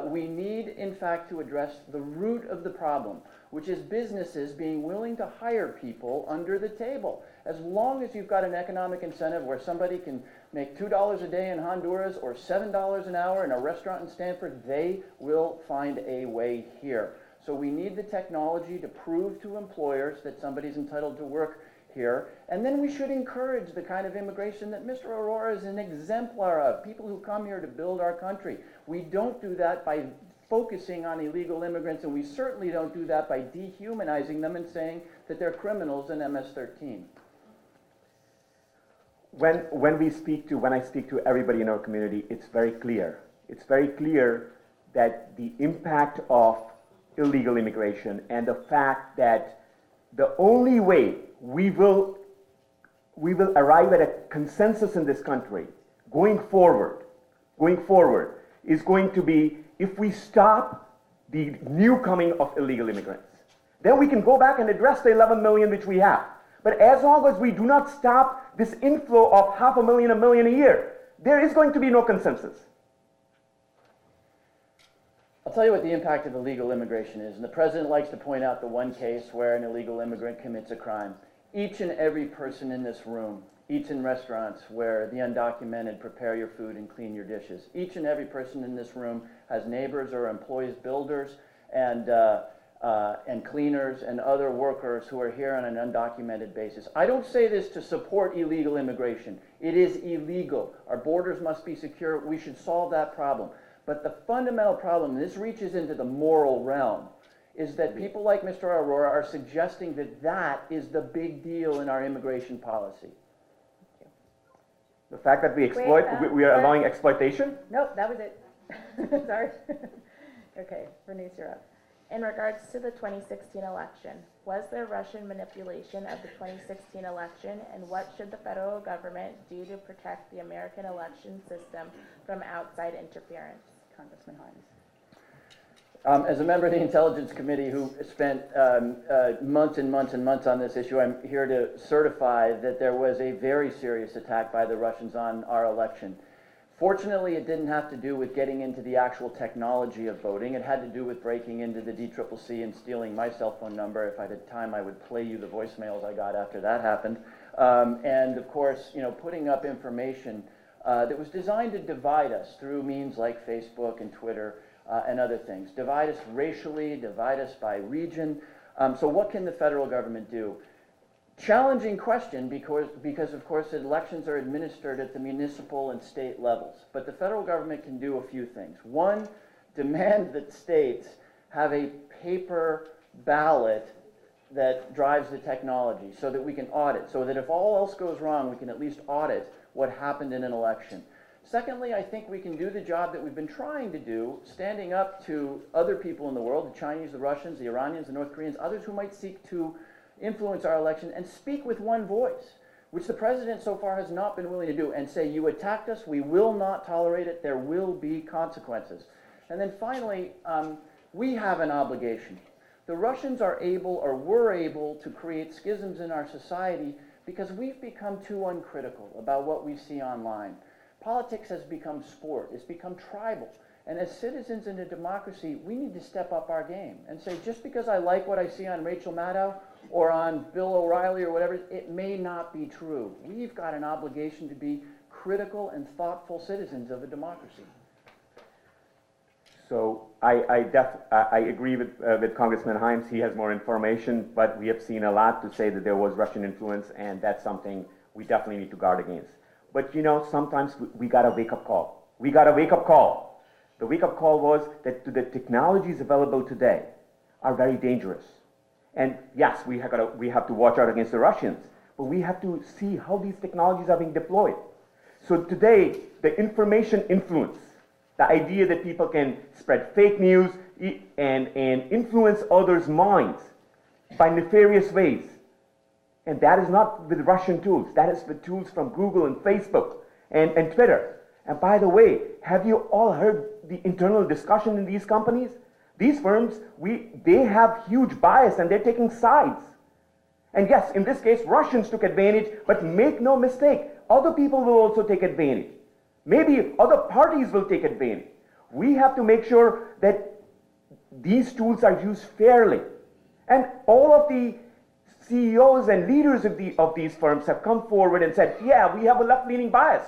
We need, in fact, to address the root of the problem, which is businesses being willing to hire people under the table. As long as you've got an economic incentive where somebody can make $2 a day in Honduras or $7 an hour in a restaurant in Stanford, they will find a way here. So we need the technology to prove to employers that somebody's entitled to work here, and then we should encourage the kind of immigration that Mr. Aurora is an exemplar of, people who come here to build our country. We don't do that by focusing on illegal immigrants, and we certainly don't do that by dehumanizing them and saying that they're criminals in MS-13. When I speak to everybody in our community, it's very clear. It's very clear that the impact of illegal immigration and the fact that the only way we will arrive at a consensus in this country going forward is going to be if we stop the new coming of illegal immigrants. Then we can go back and address the 11 million which we have. But as long as we do not stop this inflow of 500,000, 1 million a year, there is going to be no consensus. I'll tell you what the impact of illegal immigration is, and the president likes to point out the one case where an illegal immigrant commits a crime. Each and every person in this room eats in restaurants where the undocumented prepare your food and clean your dishes. Each and every person in this room has neighbors or employees, builders, and cleaners and other workers who are here on an undocumented basis. I don't say this to support illegal immigration. It is illegal. Our borders must be secure. We should solve that problem. But the fundamental problem, and this reaches into the moral realm, is that people like Mr. Aurora are suggesting that that is the big deal in our immigration policy. The fact that we exploit, we are allowing exploitation? Nope, that was it. Sorry. Okay, Bernice, you're up. In regards to the 2016 election, was there Russian manipulation of the 2016 election, and what should the federal government do to protect the American election system from outside interference? Congressman Himes. As a member of the Intelligence Committee who spent months and months and months on this issue, I'm here to certify that there was a very serious attack by the Russians on our election. Fortunately, it didn't have to do with getting into the actual technology of voting. It had to do with breaking into the DCCC and stealing my cell phone number. If I had time, I would play you the voicemails I got after that happened. And of course, putting up information that was designed to divide us through means like Facebook and Twitter and other things. Divide us racially, divide us by region. So what can the federal government do? Challenging question because of course elections are administered at the municipal and state levels. But the federal government can do a few things. One, demand that states have a paper ballot that drives the technology so that we can audit, so that if all else goes wrong, we can at least audit what happened in an election. Secondly, I think we can do the job that we've been trying to do, standing up to other people in the world, the Chinese, the Russians, the Iranians, the North Koreans, others who might seek to influence our election, and speak with one voice. which the president so far has not been willing to do, and say, you attacked us, we will not tolerate it, there will be consequences. And then finally, we have an obligation. The Russians are able, or were able, to create schisms in our society because we've become too uncritical about what we see online. Politics has become sport, it's become tribal. And as citizens in a democracy, we need to step up our game and say, just because I like what I see on Rachel Maddow or on Bill O'Reilly or whatever, it may not be true. We've got an obligation to be critical and thoughtful citizens of a democracy. So I agree with Congressman Himes. He has more information, but we have seen a lot to say that there was Russian influence, and that's something we definitely need to guard against. But you know, sometimes we got a wake-up call. We got a wake-up call. The wake-up call was that the technologies available today are very dangerous. And yes, we have to watch out against the Russians, but we have to see how these technologies are being deployed. So today, the information influence, the idea that people can spread fake news and influence others' minds by nefarious ways. And that is not with Russian tools. That is with tools from Google and Facebook and Twitter. And by the way, have you all heard the internal discussion in these companies? These firms, they have huge bias and they're taking sides. And yes, in this case, Russians took advantage, but make no mistake, other people will also take advantage. Maybe other parties will take advantage. We have to make sure that these tools are used fairly. And all of the CEOs and leaders of these firms have come forward and said, yeah, we have a left-leaning bias.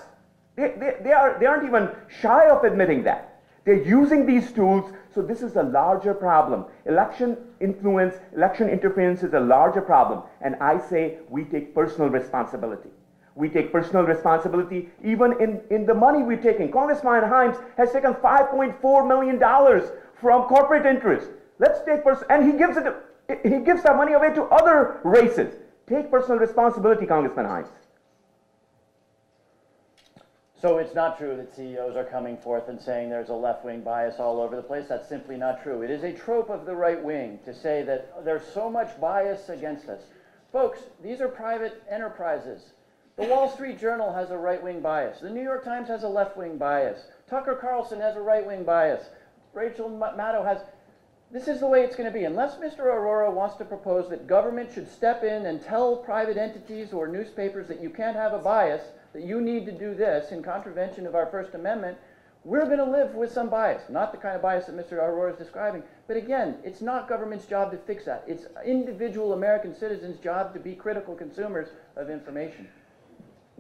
They aren't even shy of admitting that. They're using these tools, so this is a larger problem. Election influence, election interference is a larger problem. And I say we take personal responsibility. We take personal responsibility even in the money we're taking. Congressman Himes has taken $5.4 million from corporate interests. Let's take and he gives that money away to other races. Take personal responsibility, Congressman Himes. So it's not true that CEOs are coming forth and saying there's a left-wing bias all over the place. That's simply not true. It is a trope of the right wing to say that there's so much bias against us. Folks, these are private enterprises. The Wall Street Journal has a right-wing bias. The New York Times has a left-wing bias. Tucker Carlson has a right-wing bias. Rachel Maddow has... This is the way it's going to be. Unless Mr. Aurora wants to propose that government should step in and tell private entities or newspapers that you can't have a bias, that you need to do this in contravention of our First Amendment, we're going to live with some bias. Not the kind of bias that Mr. Aurora is describing. But again, it's not government's job to fix that. It's individual American citizens' job to be critical consumers of information.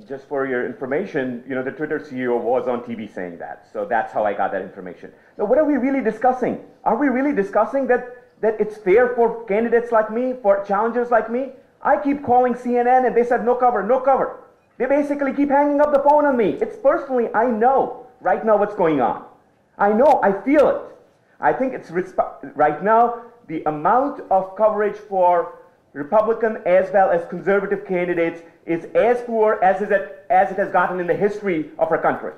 Just for your information, you know, the Twitter CEO was on TV saying that. So that's how I got that information. Now, what are we really discussing? Are we really discussing that it's fair for candidates like me, for challengers like me? I keep calling CNN and they said no cover, no cover. They basically keep hanging up the phone on me. It's personally, I know right now what's going on. I know, I feel it. I think it's right now, the amount of coverage for Republican as well as conservative candidates is as poor as it has gotten in the history of our country.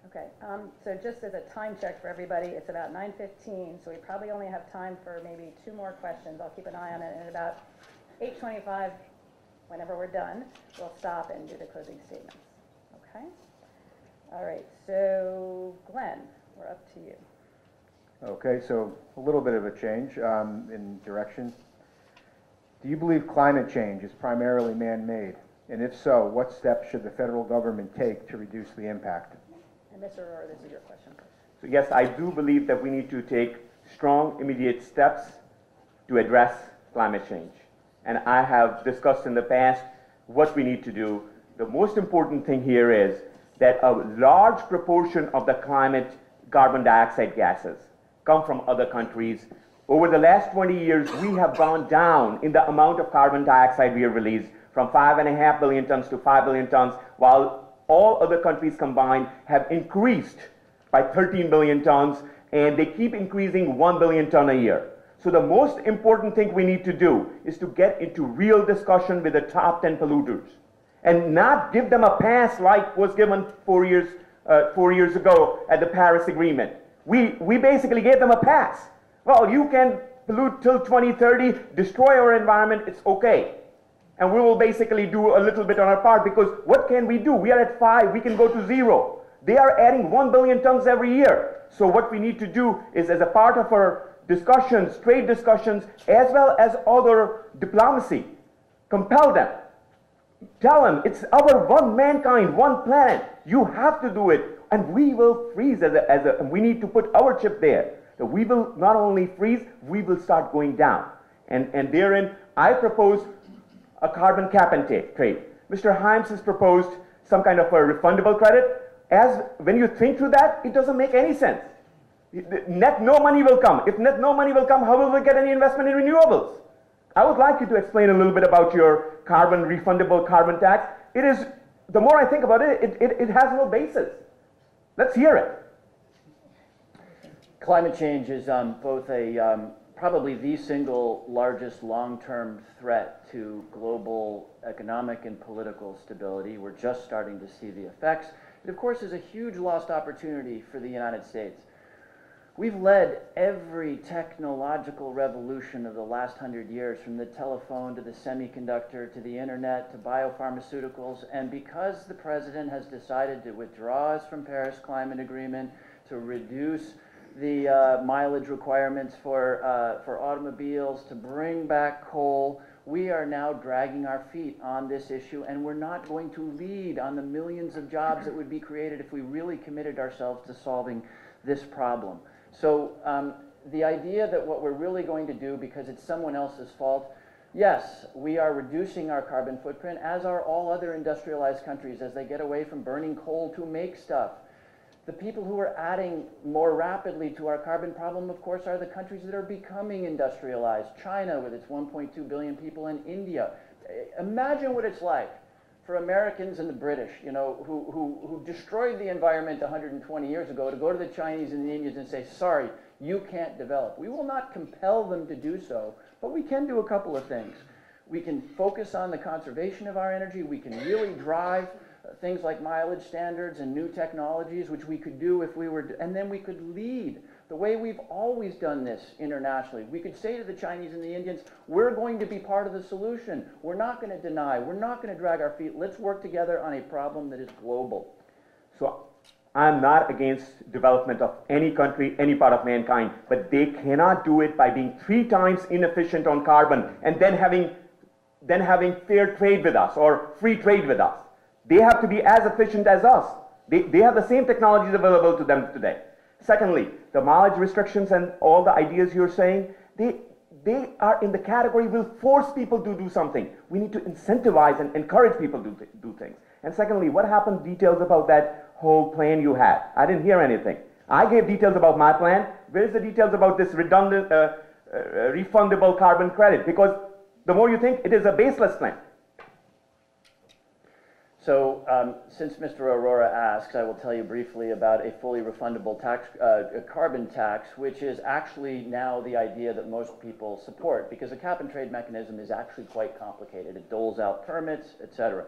Okay, so just as a time check for everybody, it's about 9:15, so we probably only have time for maybe 2 more questions. I'll keep an eye on it, and at about 8:25, whenever we're done, we'll stop and do the closing statements. Okay? All right, so Glenn, we're up to you. Okay, so a little bit of a change in direction. Do you believe climate change is primarily man-made? And if so, what steps should the federal government take to reduce the impact? And Mr. Aurora, this is your question. So yes, I do believe that we need to take strong, immediate steps to address climate change. And I have discussed in the past what we need to do. The most important thing here is that a large proportion of the climate carbon dioxide gases come from other countries. Over the last 20 years, we have gone down in the amount of carbon dioxide we have released from 5.5 billion tons to 5 billion tons, while all other countries combined have increased by 13 billion tons, and they keep increasing 1 billion ton a year. So the most important thing we need to do is to get into real discussion with the top 10 polluters and not give them a pass like was given 4 years ago at the Paris Agreement. We basically gave them a pass. Well, you can pollute till 2030, destroy our environment, it's okay. And we will basically do a little bit on our part, because what can we do? We are at 5, we can go to 0. They are adding 1 billion tons every year. So what we need to do is, as a part of our discussions, trade discussions, as well as other diplomacy, compel them. Tell them it's our one mankind, one planet. You have to do it, and we will freeze and we need to put our chip there. That we will not only freeze, we will start going down. And therein, I propose a carbon cap and trade. Mr. Himes has proposed some kind of a refundable credit. As when you think through that, it doesn't make any sense. Net no money will come. If net no money will come, how will we get any investment in renewables? I would like you to explain a little bit about your refundable carbon tax. It is, the more I think about it, it has no basis. Let's hear it. Climate change is both probably the single largest long-term threat to global economic and political stability. We're just starting to see the effects. It, of course, is a huge lost opportunity for the United States. We've led every technological revolution of the last 100 years, from the telephone to the semiconductor to the internet to biopharmaceuticals, and because the president has decided to withdraw us from Paris Climate Agreement, to reduce the mileage requirements for automobiles, to bring back coal, we are now dragging our feet on this issue, and we're not going to lead on the millions of jobs that would be created if we really committed ourselves to solving this problem. So the idea that what we're really going to do, because it's someone else's fault, yes, we are reducing our carbon footprint, as are all other industrialized countries as they get away from burning coal to make stuff. The people who are adding more rapidly to our carbon problem, of course, are the countries that are becoming industrialized. China, with its 1.2 billion people, and India. Imagine what it's like for Americans and the British, you know, who destroyed the environment 120 years ago, to go to the Chinese and the Indians and say, sorry, you can't develop. We will not compel them to do so, but we can do a couple of things. We can focus on the conservation of our energy. We can really drive things like mileage standards and new technologies, which we could do if we were, and then we could lead the way we've always done this internationally. We could say to the Chinese and the Indians, we're going to be part of the solution. We're not going to deny. We're not going to drag our feet. Let's work together on a problem that is global. So I'm not against development of any country, any part of mankind, but they cannot do it by being 3 times inefficient on carbon and then having fair trade with us or free trade with us. They have to be as efficient as us. They have the same technologies available to them today. Secondly, the mileage restrictions and all the ideas you're saying, they are in the category will force people to do something. We need to incentivize and encourage people to do things. And secondly, what happened, details about that whole plan you had? I didn't hear anything. I gave details about my plan. Where's the details about this redundant, refundable carbon credit? Because the more you think, it is a baseless plan. So since Mr. Aurora asks, I will tell you briefly about a fully refundable tax, a carbon tax, which is actually now the idea that most people support, because a cap and trade mechanism is actually quite complicated. It doles out permits, etc.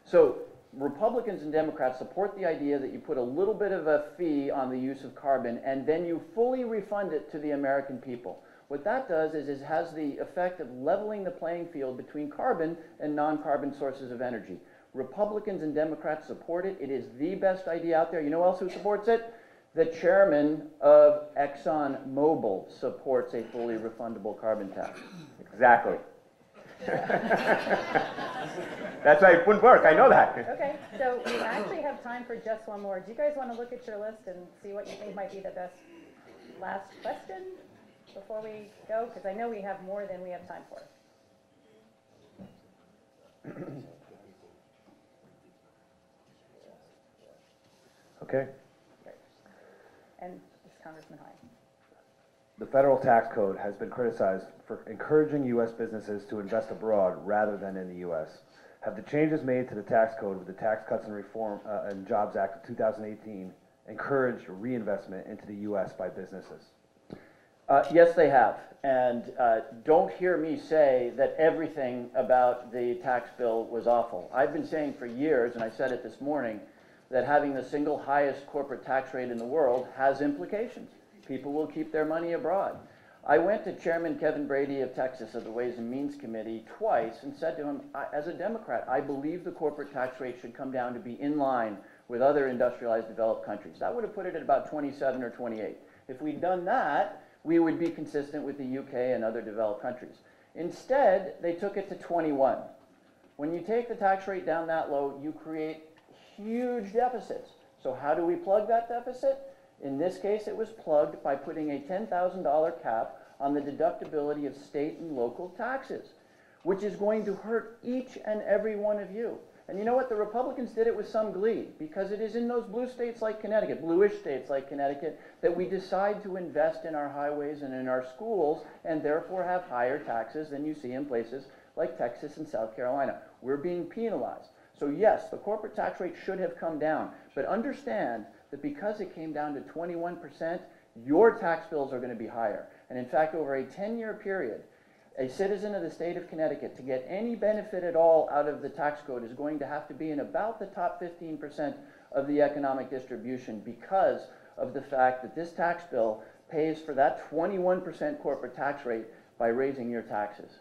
So Republicans and Democrats support the idea that you put a little bit of a fee on the use of carbon and then you fully refund it to the American people. What that does is it has the effect of leveling the playing field between carbon and non-carbon sources of energy. Republicans and Democrats support it. It is the best idea out there. You know who else who supports it? The chairman of ExxonMobil supports a fully refundable carbon tax. Exactly. That's why it wouldn't work. I know that. Okay, so we actually have time for just one more. Do you guys want to look at your list and see what you think might be the best last question before we go? Because I know we have more than we have time for. Okay. Great. And this Congressman Hine. The federal tax code has been criticized for encouraging U.S. businesses to invest abroad rather than in the U.S. Have the changes made to the tax code with the Tax Cuts and Reform and Jobs Act of 2018 encouraged reinvestment into the U.S. by businesses? Yes, they have. And don't hear me say that everything about the tax bill was awful. I've been saying for years, and I said it this morning, that having the single highest corporate tax rate in the world has implications. People will keep their money abroad. I went to Chairman Kevin Brady of Texas of the Ways and Means Committee twice and said to him, as a Democrat, I believe the corporate tax rate should come down to be in line with other industrialized developed countries. That would have put it at about 27 or 28. If we'd done that, we would be consistent with the UK and other developed countries. Instead, they took it to 21. When you take the tax rate down that low, you create huge deficits. So how do we plug that deficit? In this case, it was plugged by putting a $10,000 cap on the deductibility of state and local taxes, which is going to hurt each and every one of you. And you know what? The Republicans did it with some glee, because it is in those blue states like Connecticut, bluish states like Connecticut, that we decide to invest in our highways and in our schools, and therefore have higher taxes than you see in places like Texas and South Carolina. We're being penalized. So yes, the corporate tax rate should have come down, but understand that because it came down to 21%, your tax bills are going to be higher. And in fact, over a 10-year period, a citizen of the state of Connecticut, to get any benefit at all out of the tax code, is going to have to be in about the top 15% of the economic distribution, because of the fact that this tax bill pays for that 21% corporate tax rate by raising your taxes.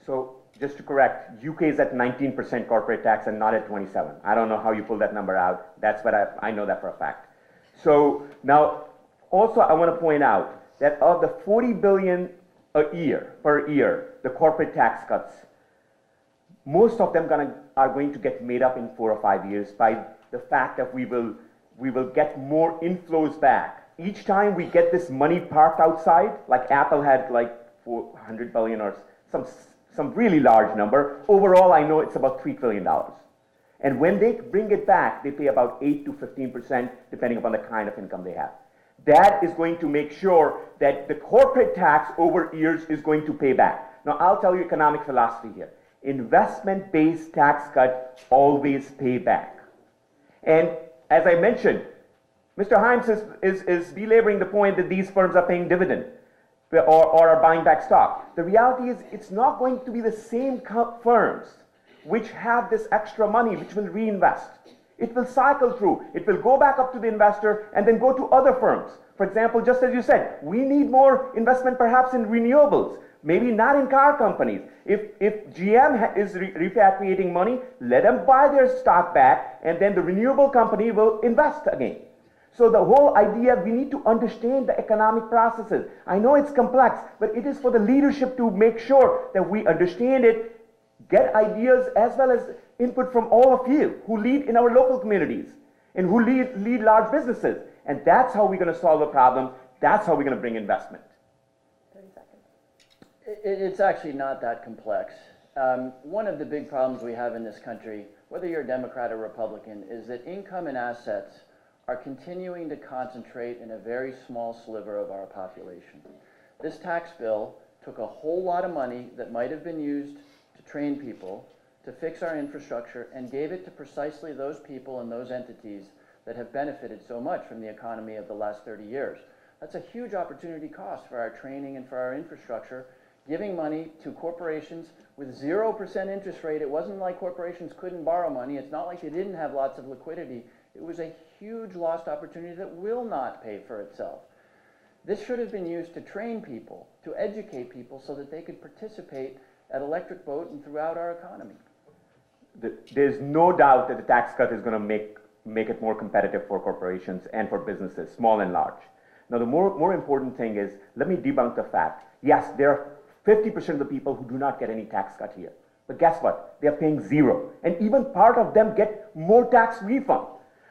So just to correct, UK is at 19% corporate tax and not at 27. I don't know how you pull that number out. That's what I know that for a fact. So now, also I want to point out that of the 40 billion per year, the corporate tax cuts, most of them are going to get made up in 4 or 5 years by the fact that we will get more inflows back. Each time we get this money parked outside, like Apple had like 400 billion or some really large number, overall I know it's about $3 trillion. And when they bring it back, they pay about 8 to 15% depending upon the kind of income they have. That is going to make sure that the corporate tax over years is going to pay back. Now, I'll tell you economic philosophy here. Investment-based tax cut always pay back. And as I mentioned, Mr. Himes is belaboring the point that these firms are paying dividend or are buying back stock. The reality is it's not going to be the same firms which have this extra money which will reinvest. It will cycle through. It will go back up to the investor and then go to other firms. For example, just as you said, we need more investment perhaps in renewables, maybe not in car companies. If GM is repatriating money, let them buy their stock back, and then the renewable company will invest again. So the whole idea, we need to understand the economic processes. I know it's complex, but it is for the leadership to make sure that we understand it, get ideas as well as input from all of you who lead in our local communities and who lead large businesses. And that's how we're going to solve the problem. That's how we're going to bring investment. 30 seconds. It's actually not that complex. One of the big problems we have in this country, whether you're a Democrat or Republican, is that income and assets are continuing to concentrate in a very small sliver of our population. This tax bill took a whole lot of money that might have been used to train people, to fix our infrastructure, and gave it to precisely those people and those entities that have benefited so much from the economy of the last 30 years. That's a huge opportunity cost for our training and for our infrastructure, giving money to corporations with 0% interest rate. It wasn't like corporations couldn't borrow money. It's not like they didn't have lots of liquidity. It was a huge lost opportunity that will not pay for itself. This should have been used to train people, to educate people so that they could participate at Electric Boat and throughout our economy. There's no doubt that the tax cut is going to make it more competitive for corporations and for businesses, small and large. Now, the more important thing is, let me debunk the fact. Yes, there are 50% of the people who do not get any tax cut here. But guess what? They are paying zero. And even part of them get more tax refund.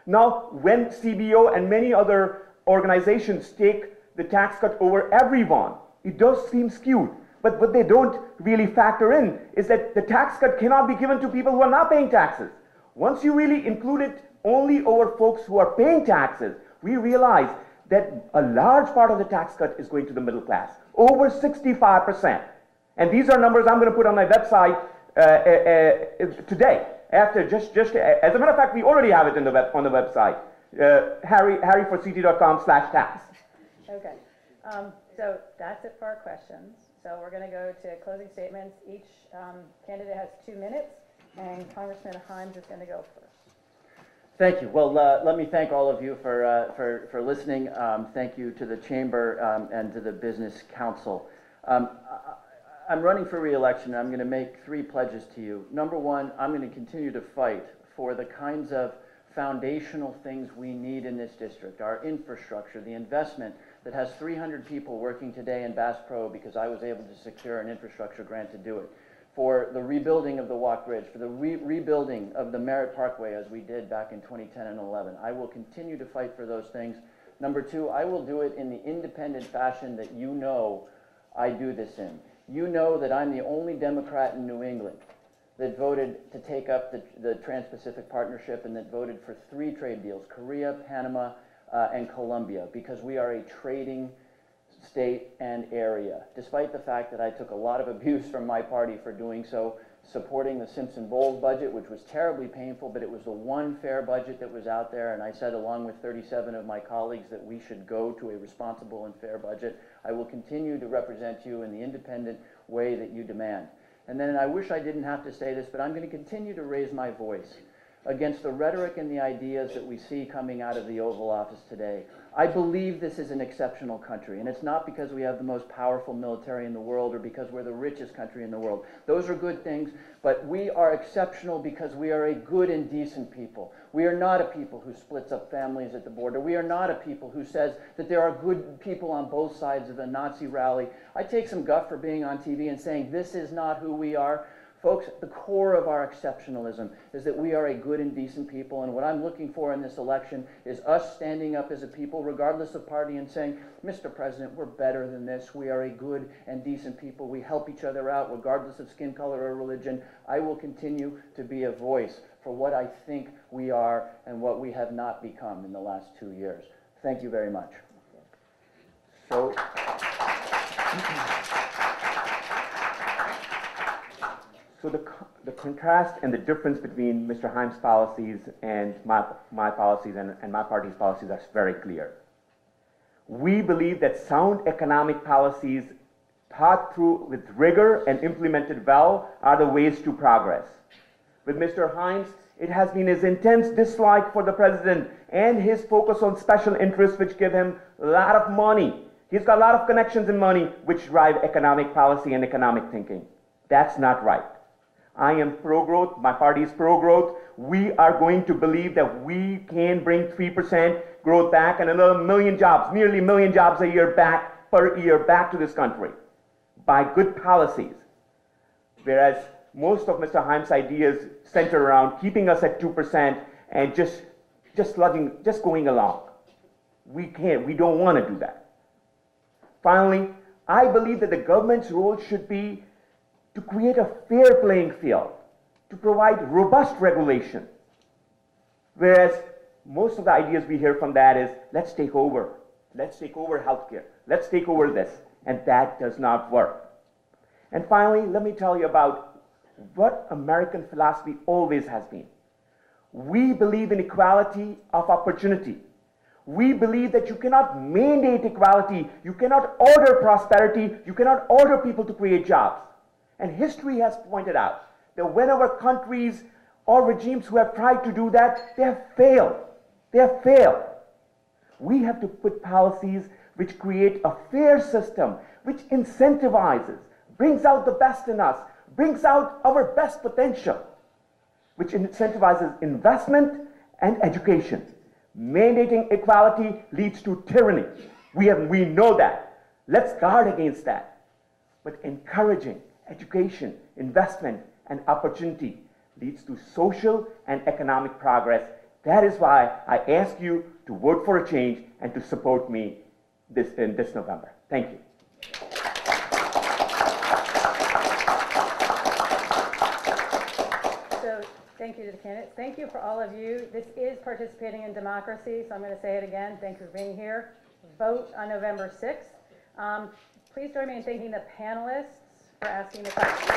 Now, when CBO and many other organizations take the tax cut over everyone, it does seem skewed. But what they don't really factor in is that the tax cut cannot be given to people who are not paying taxes. Once you really include it only over folks who are paying taxes, we realize that a large part of the tax cut is going to the middle class, over 65%. And these are numbers I'm going to put on my website today. After just as a matter of fact, we already have it on the website. harryforct.com/tax. Okay, so that's it for our questions. So we're going to go to closing statements. Each candidate has 2 minutes, and Congressman Himes is going to go first. Thank you. Well, let me thank all of you for listening. Thank you to the Chamber and to the Business Council. I'm running for re-election. I'm going to make 3 pledges to you. Number 1, I'm going to continue to fight for the kinds of foundational things we need in this district, our infrastructure, the investment that has 300 people working today in Bass Pro because I was able to secure an infrastructure grant to do it, for the rebuilding of the Walk Bridge, for the rebuilding of the Merritt Parkway as we did back in 2010 and 11. I will continue to fight for those things. Number 2, I will do it in the independent fashion that you know I do this in. You know that I'm the only Democrat in New England that voted to take up the Trans-Pacific Partnership and that voted for 3 trade deals, Korea, Panama, and Colombia, because we are a trading state and area, despite the fact that I took a lot of abuse from my party for doing so, supporting the Simpson-Bowles budget, which was terribly painful, but it was the one fair budget that was out there, and I said, along with 37 of my colleagues, that we should go to a responsible and fair budget. I will continue to represent you in the independent way that you demand. And then I wish I didn't have to say this, but I'm going to continue to raise my voice against the rhetoric and the ideas that we see coming out of the Oval Office today. I believe this is an exceptional country, and it's not because we have the most powerful military in the world or because we're the richest country in the world. Those are good things, but we are exceptional because we are a good and decent people. We are not a people who splits up families at the border. We are not a people who says that there are good people on both sides of a Nazi rally. I take some guff for being on TV and saying this is not who we are. Folks, the core of our exceptionalism is that we are a good and decent people, and what I'm looking for in this election is us standing up as a people, regardless of party, and saying, Mr. President, we're better than this. We are a good and decent people. We help each other out, regardless of skin color or religion. I will continue to be a voice for what I think we are and what we have not become in the last 2 years. Thank you very much. So the contrast and the difference between Mr. Himes' policies and my policies and my party's policies are very clear. We believe that sound economic policies thought through with rigor and implemented well are the ways to progress. With Mr. Himes, it has been his intense dislike for the president and his focus on special interests which give him a lot of money. He's got a lot of connections in money which drive economic policy and economic thinking. That's not right. I am pro-growth, my party is pro-growth. We are going to believe that we can bring 3% growth back and another 1 million jobs, nearly 1 million jobs a year back, per year back to this country by good policies. Whereas most of Mr. Himes' ideas center around keeping us at 2% and just going along. We don't want to do that. Finally, I believe that the government's role should be to create a fair playing field, to provide robust regulation. Whereas most of the ideas we hear from that is, let's take over healthcare, let's take over this, and that does not work. And finally, let me tell you about what American philosophy always has been. We believe in equality of opportunity. We believe that you cannot mandate equality, you cannot order prosperity, you cannot order people to create jobs. And history has pointed out that whenever countries or regimes who have tried to do that, they have failed. They have failed. We have to put policies which create a fair system, which incentivizes, brings out the best in us, brings out our best potential, which incentivizes investment and education. Mandating equality leads to tyranny. We know that. Let's guard against that. But encouraging education, investment, and opportunity leads to social and economic progress. That is why I ask you to vote for a change and to support me this November. Thank you. So thank you to the candidates. Thank you for all of you. This is participating in democracy, so I'm going to say it again. Thank you for being here. Vote on November 6th. Please join me in thanking the panelists for asking the questions.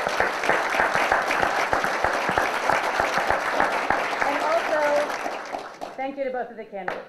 And also, thank you to both of the candidates.